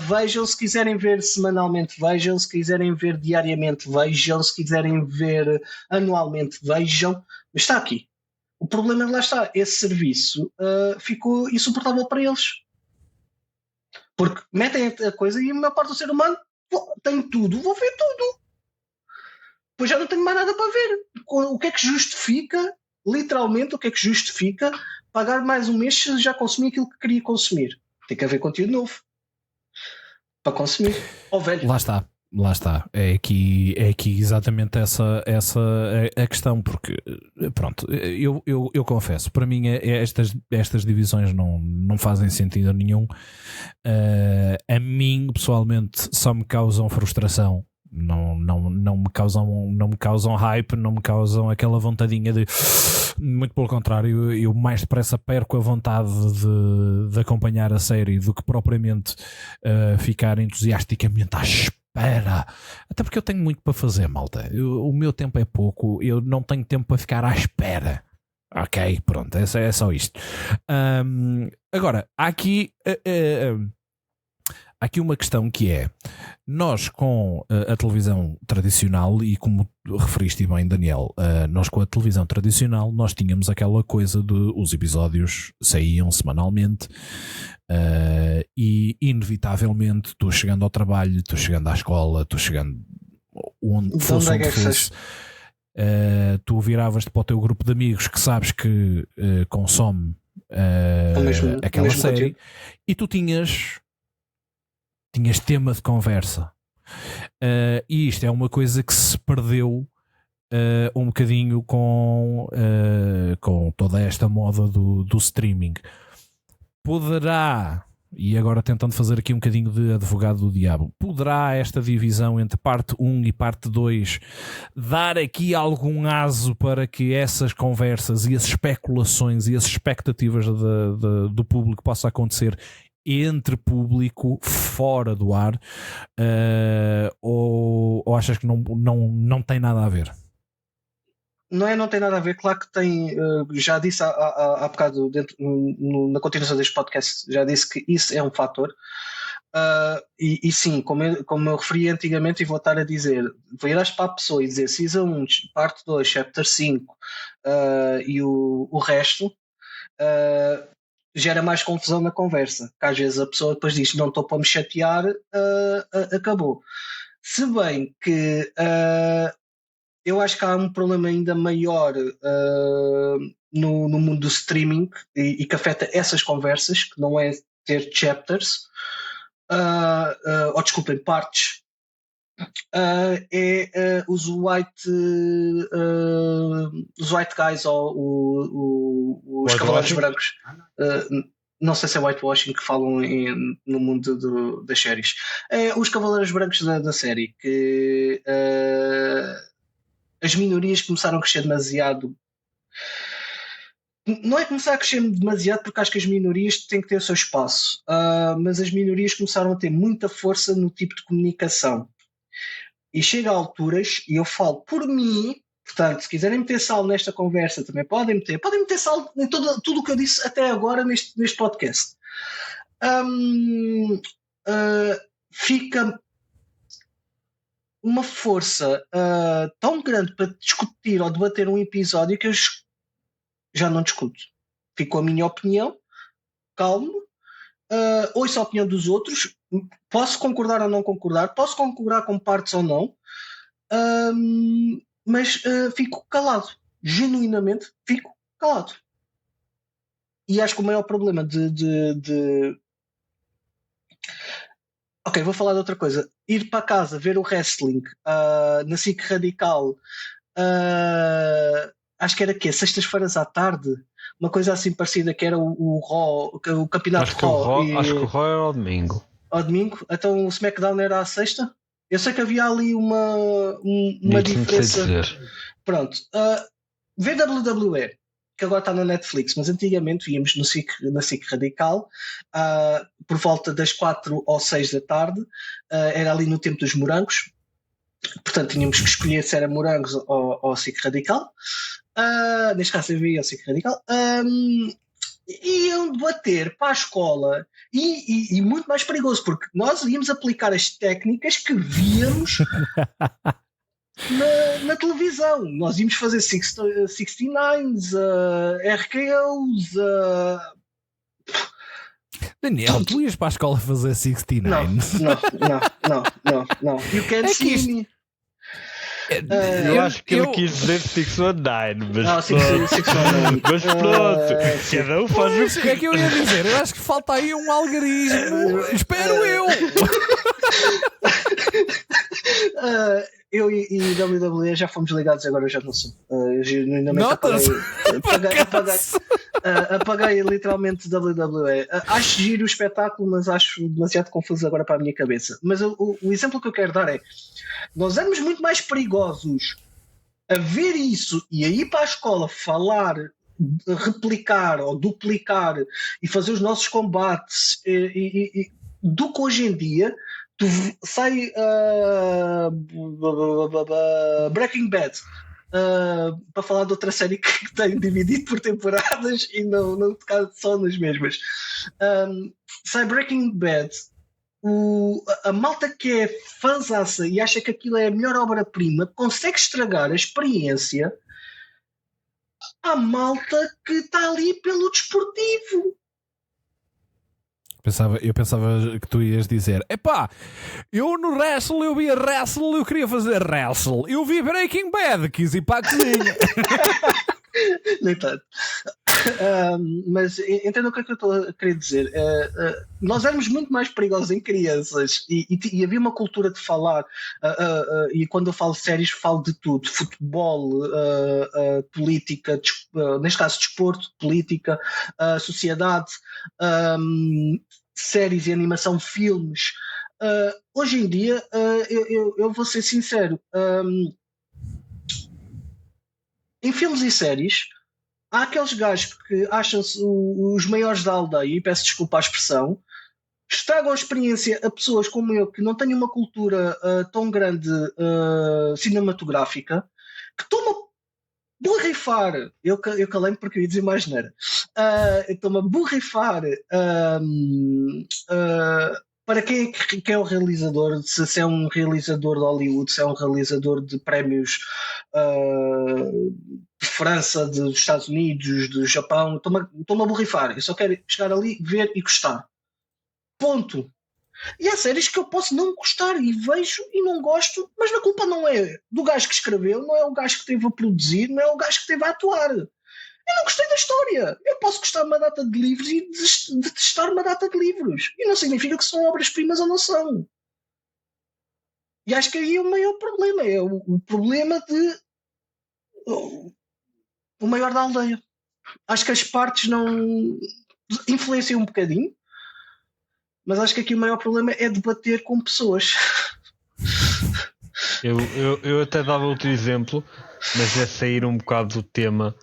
vejam. Se quiserem ver semanalmente, vejam. Se quiserem ver diariamente, vejam. Se quiserem ver anualmente, vejam. Mas está aqui. O problema é que lá está. Esse serviço ficou insuportável para eles. Porque metem a coisa e a maior parte do ser humano tem tudo, vou ver tudo. Pois já não tenho mais nada para ver. O que é que justifica, literalmente, pagar mais um mês se já consumi aquilo que queria consumir? Tem que haver conteúdo novo para consumir. Velho. Lá está. É aqui exatamente essa a questão, porque pronto, eu confesso, para mim estas divisões não fazem sentido nenhum. A mim pessoalmente só me causam frustração, não me causam hype, não me causam aquela vontadinha de. Muito pelo contrário, eu mais depressa perco a vontade de acompanhar a série do que propriamente ficar entusiasticamente à espera. Até porque eu tenho muito para fazer, malta. O meu tempo é pouco, eu não tenho tempo para ficar à espera. Ok, pronto, é só isto. Agora, há aqui uma questão que é: nós com a televisão tradicional, e como referiste bem, Daniel, nós com a televisão tradicional nós tínhamos aquela coisa de os episódios saíam semanalmente, e inevitavelmente tu chegando ao trabalho, tu chegando à escola, tu chegando onde fosse, tu viravas-te para o teu grupo de amigos que sabes que consome aquela série contigo. E tu tinhas tema de conversa, e isto é uma coisa que se perdeu um bocadinho com toda esta moda do streaming. Poderá, e agora tentando fazer aqui um bocadinho de advogado do diabo, poderá esta divisão entre parte 1 e parte 2 dar aqui algum aso para que essas conversas e as especulações e as expectativas do público possa acontecer entre público fora do ar, ou achas que não tem nada a ver? Não tem nada a ver, claro que tem. Já disse há bocado na continuação deste podcast, já disse que isso é um fator, e sim, como eu referi antigamente, e vou estar a dizer, virares para a pessoa e dizer Season 1, parte 2, Chapter 5, e o resto gera mais confusão na conversa, que às vezes a pessoa depois diz não estou para me chatear, acabou. Se bem que eu acho que há um problema ainda maior no mundo do streaming, e que afeta essas conversas, que não é ter chapters, ou desculpem, partes, os white guys, ou os cavaleiros brancos, não sei se é whitewashing que falam no mundo das séries, os cavaleiros brancos da série, que as minorias começaram a crescer demasiado. Não é começar a crescer demasiado, porque acho que as minorias têm que ter o seu espaço, mas as minorias começaram a ter muita força no tipo de comunicação. E chega a alturas, e eu falo por mim, portanto, se quiserem meter sal nesta conversa, também podem meter sal em tudo o que eu disse até agora neste podcast. Fica uma força tão grande para discutir ou debater um episódio que eu já não discuto. Fico a minha opinião, calmo, ouço a opinião dos outros, posso concordar ou não concordar, posso concordar com partes ou não, mas fico calado, genuinamente fico calado. E acho que o maior problema Ok, vou falar de outra coisa. Ir para casa ver o wrestling na SIC Radical, acho que era sextas-feiras à tarde, uma coisa assim parecida, que era o Raw, o campeonato Raw. Acho que o Raw era ao domingo. Ao domingo? Então o SmackDown era à sexta? Eu sei que havia ali uma diferença. Pronto. WWE, que agora está na Netflix, mas antigamente víamos na SIC Radical, por volta das 4 ou 6 da tarde, era ali no tempo dos morangos, portanto tínhamos que escolher se era morangos ou SIC Radical, neste caso eu vi o SIC Radical, iam debater para a escola, e muito mais perigoso, porque nós íamos aplicar as técnicas que víamos na televisão. Nós íamos fazer 69s, RKOs. Daniel, tu ias para a escola fazer 69? Não. You can't see me. Eu acho que ele quis dizer 619, mas 619. Mas pronto, cada um faz o que é que eu ia dizer? Eu acho que falta aí um algarismo. Espero eu. Eu e WWE já fomos ligados, agora eu já não sou. Eu genuinamente apaguei literalmente WWE. Acho giro o espetáculo, mas acho demasiado confuso agora para a minha cabeça. Mas o exemplo que eu quero dar é: nós éramos muito mais perigosos a ver isso e a ir para a escola falar, replicar ou duplicar e fazer os nossos combates do que hoje em dia. Tu sai Breaking Bad para falar de outra série que tem dividido por temporadas e não tocar só nas mesmas. Sai Breaking Bad, a malta que é fãzaça e acha que aquilo é a melhor obra-prima consegue estragar a experiência à malta que está ali pelo desportivo. Eu pensava que tu ias dizer: epá, eu no wrestle, eu vi a wrestle, eu queria fazer wrestle. Eu vi Breaking Bad, quis ir para a cozinha. Nem tanto. Mas entendo o que é que eu estou a querer dizer. Nós éramos muito mais perigosos em crianças e havia uma cultura de falar. E quando eu falo séries, falo de tudo: futebol, política, neste caso, desporto, política, sociedade, séries e animação, filmes. Hoje em dia, eu vou ser sincero. Em filmes e séries, há aqueles gajos que acham-se os maiores da aldeia, e peço desculpa à expressão, estragam a experiência a pessoas como eu, que não têm uma cultura tão grande cinematográfica, que estão-me a borrifar. Eu calei-me porque eu ia dizer mais neira. Estou-me a borrifar para quem é o realizador, se é um realizador de Hollywood, se é um realizador de prémios de França, dos Estados Unidos, do Japão. Estou-me a borrifar. Eu só quero chegar ali, ver e gostar. Ponto. E há séries que eu posso não gostar e vejo e não gosto, mas a culpa não é do gajo que escreveu, não é o gajo que esteve a produzir, não é o gajo que esteve a atuar. Eu não gostei da história. Eu posso gostar de uma data de livros e detestar uma data de livros. E não significa que são obras-primas ou não são. E acho que aí é o maior problema. É o problema de o maior da aldeia. Acho que as partes não influenciam um bocadinho, mas acho que aqui o maior problema é debater com pessoas. Eu até dava outro exemplo, mas é sair um bocado do tema,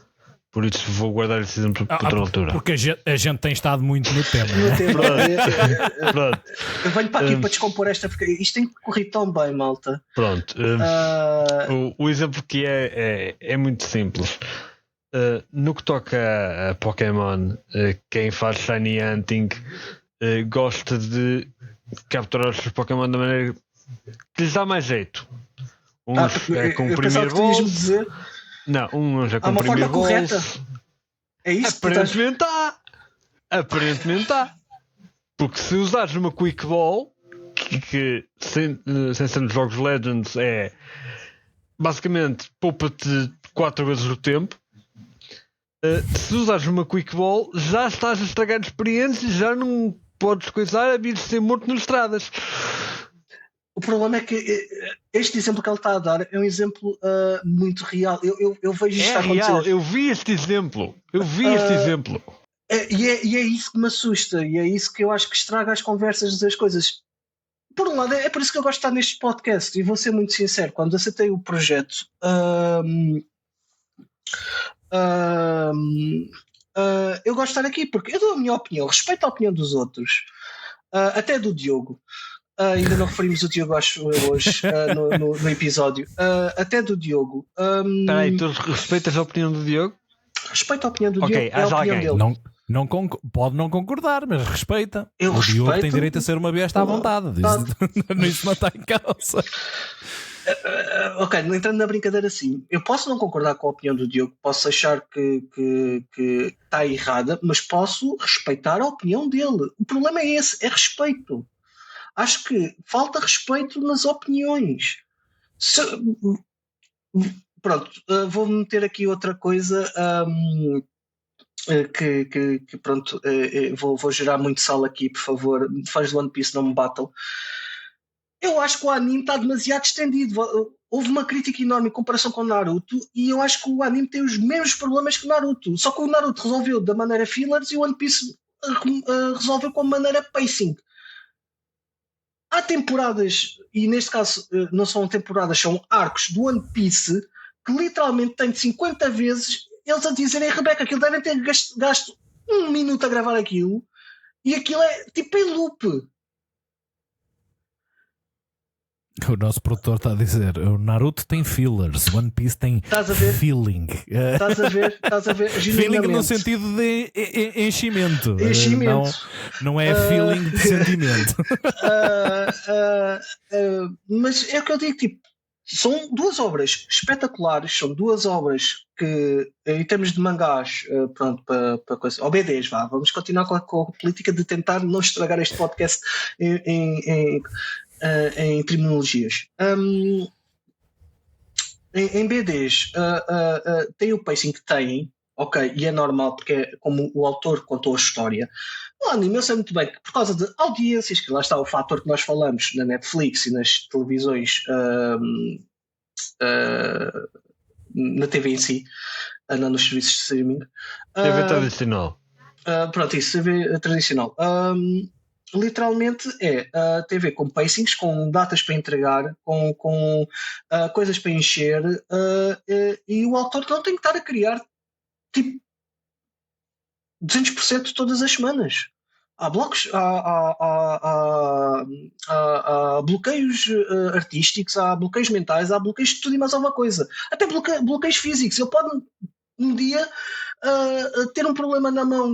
por isso vou guardar esse exemplo para outra altura. Porque a gente tem estado muito no tema. Pronto. Eu venho para aqui para descompor esta, porque isto tem corrido tão bem, malta. Pronto. O exemplo que é muito simples. No que toca a Pokémon, quem faz Shiny Hunting gosta de capturar os seus Pokémon da maneira que lhes dá mais jeito. Uns é com o primeiro bol. Não, uns é com o primeiro bol. É isso? Aparentemente está. Porque se usares uma Quick Ball, que sem ser nos jogos Legends é basicamente poupa-te 4 vezes o tempo. Se usares uma Quick Ball, já estás a estragar a experiência e já não podes coisar a vir ser morto nas estradas. O problema é que este exemplo que ele está a dar é um exemplo muito real. Eu vejo isto acontecer. Real, eu vi este exemplo. E é isso que me assusta, e é isso que eu acho que estraga as conversas das coisas. Por um lado, é por isso que eu gosto de estar neste podcast, e vou ser muito sincero, quando aceitei o projeto, eu gosto de estar aqui porque eu dou a minha opinião, respeito a opinião dos outros, até do Diogo. Ainda não referimos o Diogo, acho eu, hoje no episódio. Até do Diogo. Espera aí, tu respeitas a opinião do Diogo? Respeito a opinião do Diogo. É a opinião dele. Pode não concordar, mas respeita. O Diogo tem direito a ser uma besta à vontade. Isso não está em causa. Ok, entrando na brincadeira assim, eu posso não concordar com a opinião do Diogo, posso achar que está errada, mas posso respeitar a opinião dele. O problema é esse, é respeito. Acho que falta respeito nas opiniões. Pronto, vou meter aqui outra coisa que pronto, vou gerar muito sal aqui, por favor. Fãs do One Piece, não me batam. Eu acho que o anime está demasiado estendido. Houve uma crítica enorme em comparação com o Naruto e eu acho que o anime tem os mesmos problemas que o Naruto. Só que o Naruto resolveu da maneira fillers e o One Piece resolveu com a maneira pacing. Há temporadas, e neste caso não são temporadas, são arcos do One Piece que literalmente tem de 50 vezes eles a dizerem: Rebeca, aquilo devem ter gasto 1 minuto a gravar aquilo e aquilo é tipo em loop. O nosso produtor está a dizer: o Naruto tem fillers, One Piece tem feeling. Estás a ver? Feeling no sentido de enchimento. Enchimento. Não é feeling de sentimento. Mas é o que eu digo, tipo, são 2 obras espetaculares, são 2 obras que, em termos de mangás, pronto, para coisa, OBDs, vamos continuar com a política de tentar não estragar este podcast em terminologias. Em BDs tem o pacing que tem, ok, e é normal porque é como o autor contou a história. O anime eu sei muito bem que por causa de audiências, que lá está o fator que nós falamos na Netflix e nas televisões, na TV em si, nos serviços de streaming. TV tradicional. Pronto, isso, TV tradicional. Literalmente é a TV com pacings, com datas para entregar, com coisas para encher, e o autor não tem que estar a criar tipo 200% todas as semanas. Há blocos, há bloqueios artísticos, há bloqueios mentais, há bloqueios de tudo e mais alguma coisa. Até bloqueios físicos. Ele pode um dia ter um problema na mão,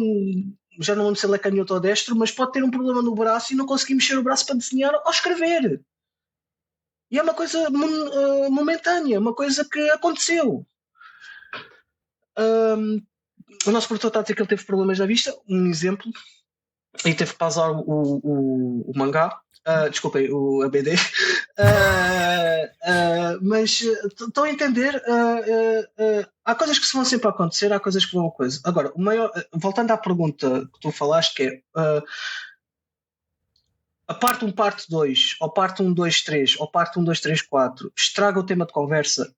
já não lembro se ele é canhoto ou destro, mas pode ter um problema no braço e não conseguir mexer o braço para desenhar ou escrever. E é uma coisa momentânea, uma coisa que aconteceu. O nosso produtor está a dizer que ele teve problemas na vista, um exemplo, e teve que pausar o mangá, desculpem, o ABD, mas estão a entender, há coisas que se vão sempre acontecer, há coisas que vão a coisa. Agora, voltando à pergunta que tu falaste, que é a parte 1, parte 2, ou parte 1, 2, 3, ou parte 1, 2, 3, 4, estraga o tema de conversa?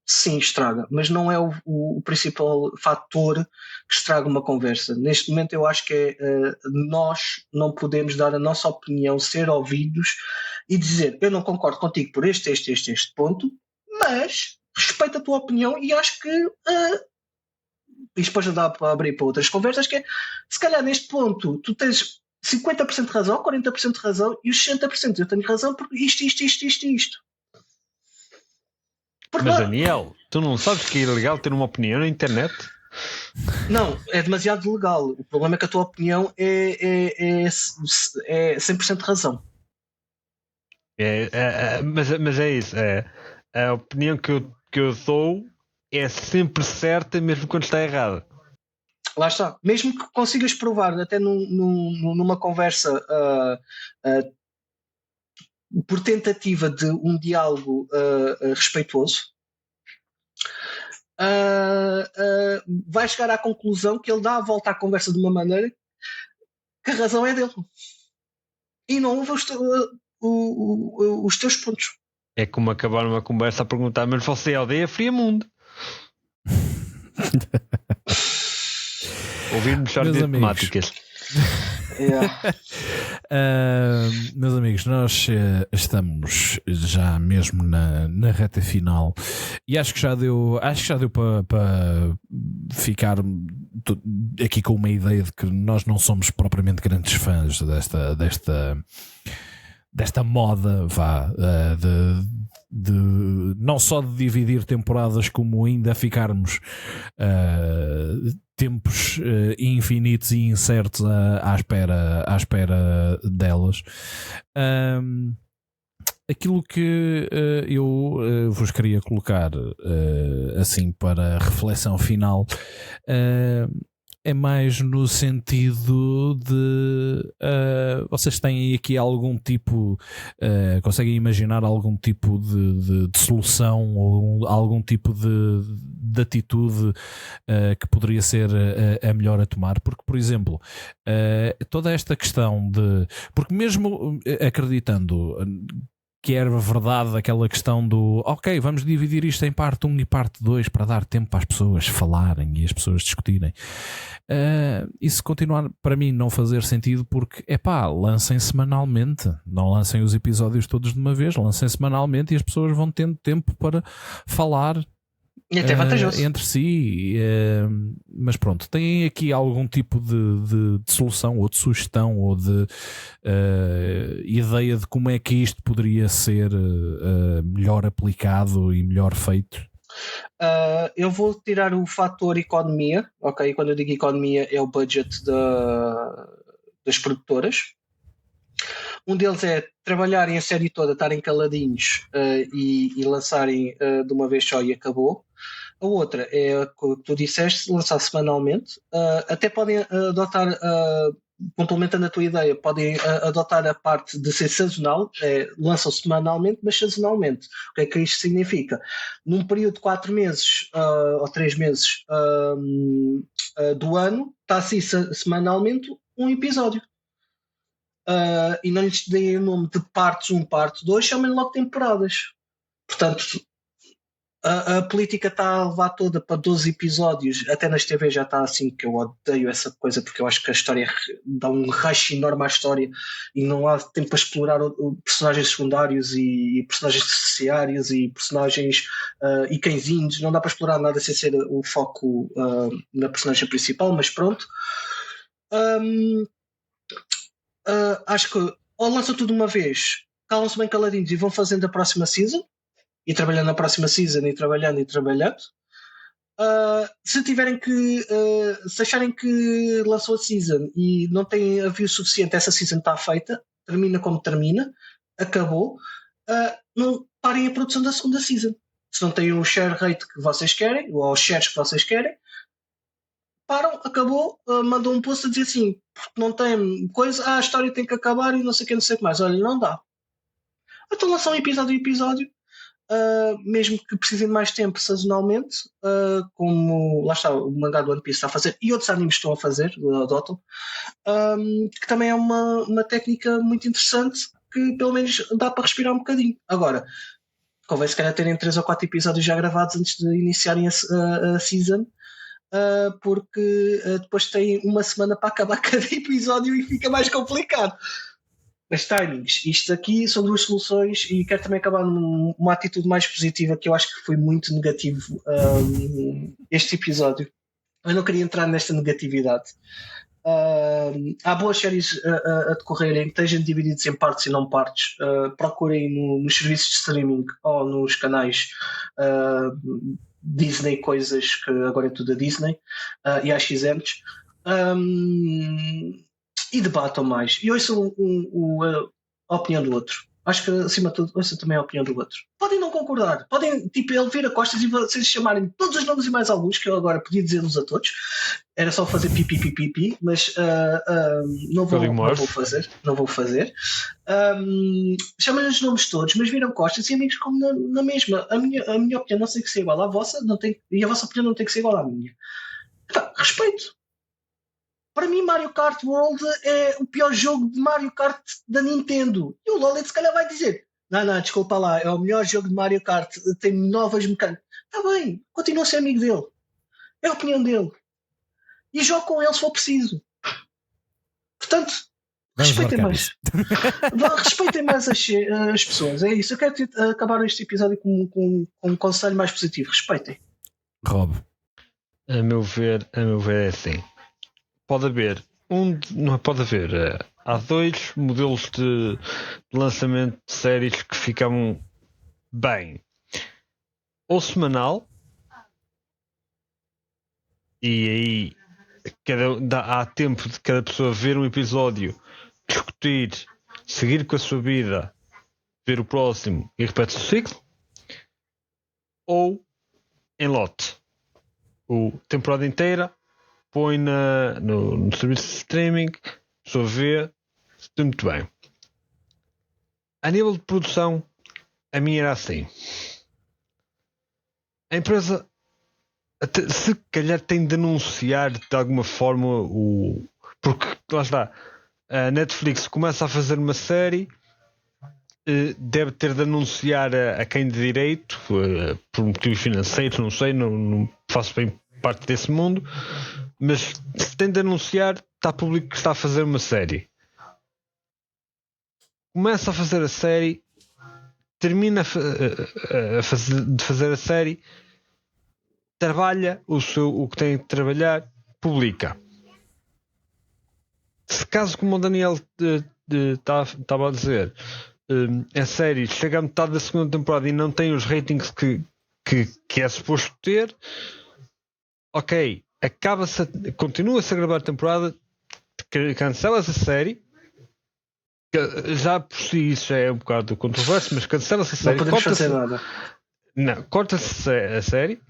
Sim, estraga, mas não é o principal fator que estraga uma conversa. Neste momento eu acho que nós não podemos dar a nossa opinião, ser ouvidos e dizer: eu não concordo contigo por este ponto, mas respeito a tua opinião e acho que isto depois dá para abrir para outras conversas, que é, se calhar neste ponto tu tens 50% de razão, 40% de razão e os 60% eu tenho razão porque isto. Mas Daniel, tu não sabes que é ilegal ter uma opinião na internet? Não, é demasiado legal. O problema é que a tua opinião é 100% de razão. Mas é isso. A opinião que eu dou é sempre certa, mesmo quando está errada. Lá está. Mesmo que consigas provar, até numa conversa por tentativa de um diálogo respeituoso, vai chegar à conclusão que ele dá a volta à conversa de uma maneira que a razão é dele e não ouve os teus pontos. É como acabar uma conversa a perguntar: mas você odeia Friamundo? Ouvir-me jardim de temáticas. Meus amigos, nós estamos já mesmo na reta final e acho que já deu para ficar aqui com uma ideia de que nós não somos propriamente grandes fãs desta moda de não só de dividir temporadas, como ainda ficarmos tempos infinitos e incertos à espera delas. Aquilo que eu vos queria colocar assim para reflexão final é mais no sentido de vocês têm aqui algum tipo, conseguem imaginar algum tipo de solução ou algum tipo de atitude que poderia ser a melhor a tomar? Porque, por exemplo, toda esta questão de... Porque mesmo acreditando que era verdade aquela questão do ok, vamos dividir isto em parte 1 e parte 2 para dar tempo para as pessoas falarem e as pessoas discutirem. Isso continuar para mim não fazer sentido, porque lancem semanalmente, não lancem os episódios todos de uma vez, lancem semanalmente e as pessoas vão tendo tempo para falar E até vantajoso. entre si. Mas pronto, têm aqui algum tipo de solução ou de sugestão ou de ideia de como é que isto poderia ser melhor aplicado e melhor feito? Eu vou tirar o fator economia, ok? Quando eu digo economia é o budget das produtoras. Um deles é trabalharem a série toda, estarem caladinhos e lançarem de uma vez só e acabou. A outra é o que tu disseste, lançar semanalmente. Até podem adotar, complementando a tua ideia, podem adotar a parte de ser sazonal, lançam semanalmente, mas sazonalmente. O que é que isto significa? Num período de 4 meses ou 3 meses do ano, está assim semanalmente um episódio. E não lhes deem o nome de partes 1, parte 2, chamem logo temporadas. Portanto, a política está a levar toda para 12 episódios, até nas TV já está assim, que eu odeio essa coisa, porque eu acho que a história dá um rush enorme à história e não há tempo para explorar personagens secundários e personagens terciários e personagens e cãezinhos, não dá para explorar nada sem ser o foco na personagem principal, mas pronto. Acho que ou lançam tudo de uma vez, calam-se bem caladinhos e vão fazendo a próxima season e trabalhando na próxima season e trabalhando. Se tiverem que se acharem que lançou a season e não têm aviso suficiente, essa season está feita, termina como termina, acabou, não parem a produção da segunda season. Se não têm o share rate que vocês querem ou os shares que vocês querem, param, acabou, mandam um post a dizer assim, porque não tem coisa, a história tem que acabar e não sei o que, não sei o que mais. Olha, não dá. Então lançam episódio a episódio, mesmo que precisem de mais tempo sazonalmente, como lá está o mangá do One Piece está a fazer e outros animes estão a fazer, adotam, que também é uma técnica muito interessante que pelo menos dá para respirar um bocadinho. Agora, convém se calhar terem 3 ou 4 episódios já gravados antes de iniciarem a season, porque depois têm uma semana para acabar cada episódio e fica mais complicado. As timings, isto aqui são 2 soluções e quero também acabar numa atitude mais positiva, que eu acho que foi muito negativo este episódio. Eu não queria entrar nesta negatividade. Há boas séries a decorrerem, estejam divididos em partes e não partes. Procurem nos serviços de streaming ou nos canais Disney, coisas que agora é tudo a Disney e às XMs, e debatam mais e ouçam a opinião do outro. Acho que acima de tudo ouçam também a opinião do outro. Podem não concordar, podem tipo ele vir a costas e vocês chamarem todos os nomes e mais alguns que eu agora podia dizer-los a todos, era só fazer pipi, mas não vou fazer. Chamem os nomes todos, mas viram costas e amigos como na mesma. A minha opinião não tem que ser igual à vossa, não tem, e a vossa opinião não tem que ser igual à minha. Respeito. Para mim, Mario Kart World é o pior jogo de Mario Kart da Nintendo. E o Lollet se calhar vai dizer: não, desculpa lá, é o melhor jogo de Mario Kart, tem novas mecânicas. Está bem, continua a ser amigo dele. É a opinião dele. E jogo com ele se for preciso. Portanto, respeitem mais. Respeitem mais as pessoas. É isso. Eu quero acabar este episódio com um conselho mais positivo. Respeitem. Rob. A meu ver é assim. Pode haver há 2 modelos de lançamento de séries que ficam bem. Ou semanal, e aí há tempo de cada pessoa ver um episódio, discutir, seguir com a sua vida, ver o próximo e repete-se o ciclo. Ou em lote, temporada inteira, põe no serviço de streaming, a pessoa vê, tudo muito bem. A nível de produção, a minha era assim. A empresa, se calhar, tem de anunciar de alguma forma porque lá está, a Netflix começa a fazer uma série deve ter de anunciar a quem de direito, por motivos financeiros, não sei, não faço bem parte desse mundo, mas se tem de anunciar, está público que está a fazer uma série. Começa a fazer a série, termina de fazer a série, trabalha o que tem de trabalhar, publica. Se caso, como o Daniel estava a dizer, a série chega à metade da segunda temporada e não tem os ratings que é suposto ter, ok, continua-se a gravar a temporada, cancela-se a série, já por si isso já é um bocado controverso, mas cancela-se a série, não podemos fazer nada. Não, corta-se a série,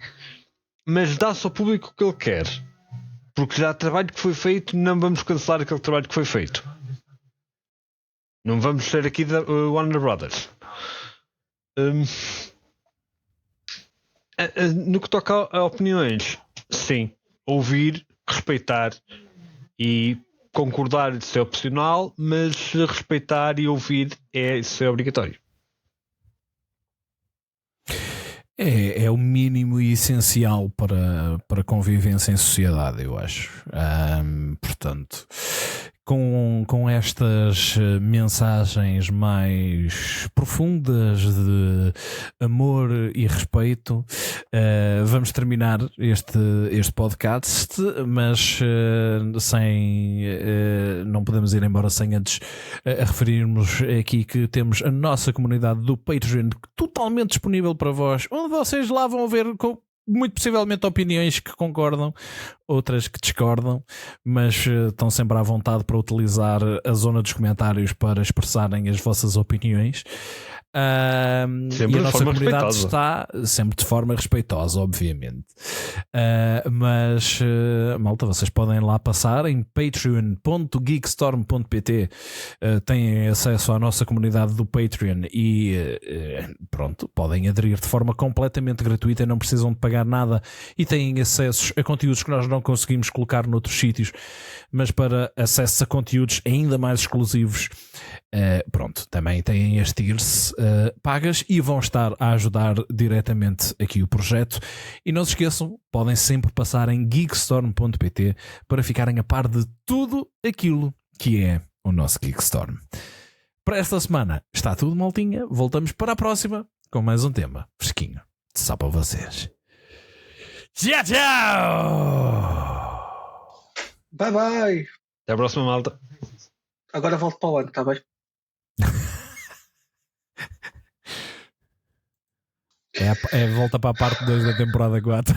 mas dá-se ao público o que ele quer, porque já há trabalho que foi feito, não vamos cancelar aquele trabalho que foi feito. Não vamos ser aqui da Warner Brothers. No que toca a opiniões, sim, ouvir, respeitar e concordar, isso é opcional, mas respeitar e ouvir isso é obrigatório. É o mínimo e essencial para a convivência em sociedade, eu acho. Portanto, com estas mensagens mais profundas de amor e respeito, vamos terminar este podcast, mas não podemos ir embora sem antes referirmos aqui que temos a nossa comunidade do Patreon totalmente disponível para vós, onde vocês lá vão ver muito possivelmente opiniões que concordam, outras que discordam, mas estão sempre à vontade para utilizar a zona dos comentários para expressarem as vossas opiniões. E a nossa comunidade está sempre de forma respeitosa, obviamente. Mas malta, vocês podem lá passar em patreon.geekstorm.pt, têm acesso à nossa comunidade do Patreon e pronto, podem aderir de forma completamente gratuita, não precisam de pagar nada e têm acessos a conteúdos que nós não conseguimos colocar noutros sítios, mas para acesso a conteúdos ainda mais exclusivos, pronto, também têm as tiers pagas e vão estar a ajudar diretamente aqui o projeto. E não se esqueçam, podem sempre passar em geekstorm.pt para ficarem a par de tudo aquilo que é o nosso Geekstorm. Para esta semana está tudo, maltinha. Voltamos para a próxima com mais um tema fresquinho só para vocês. Tchau, tchau! Bye bye! Até a próxima, malta. Agora volto para o ano, está bem? Volta para a parte 2 da temporada 4.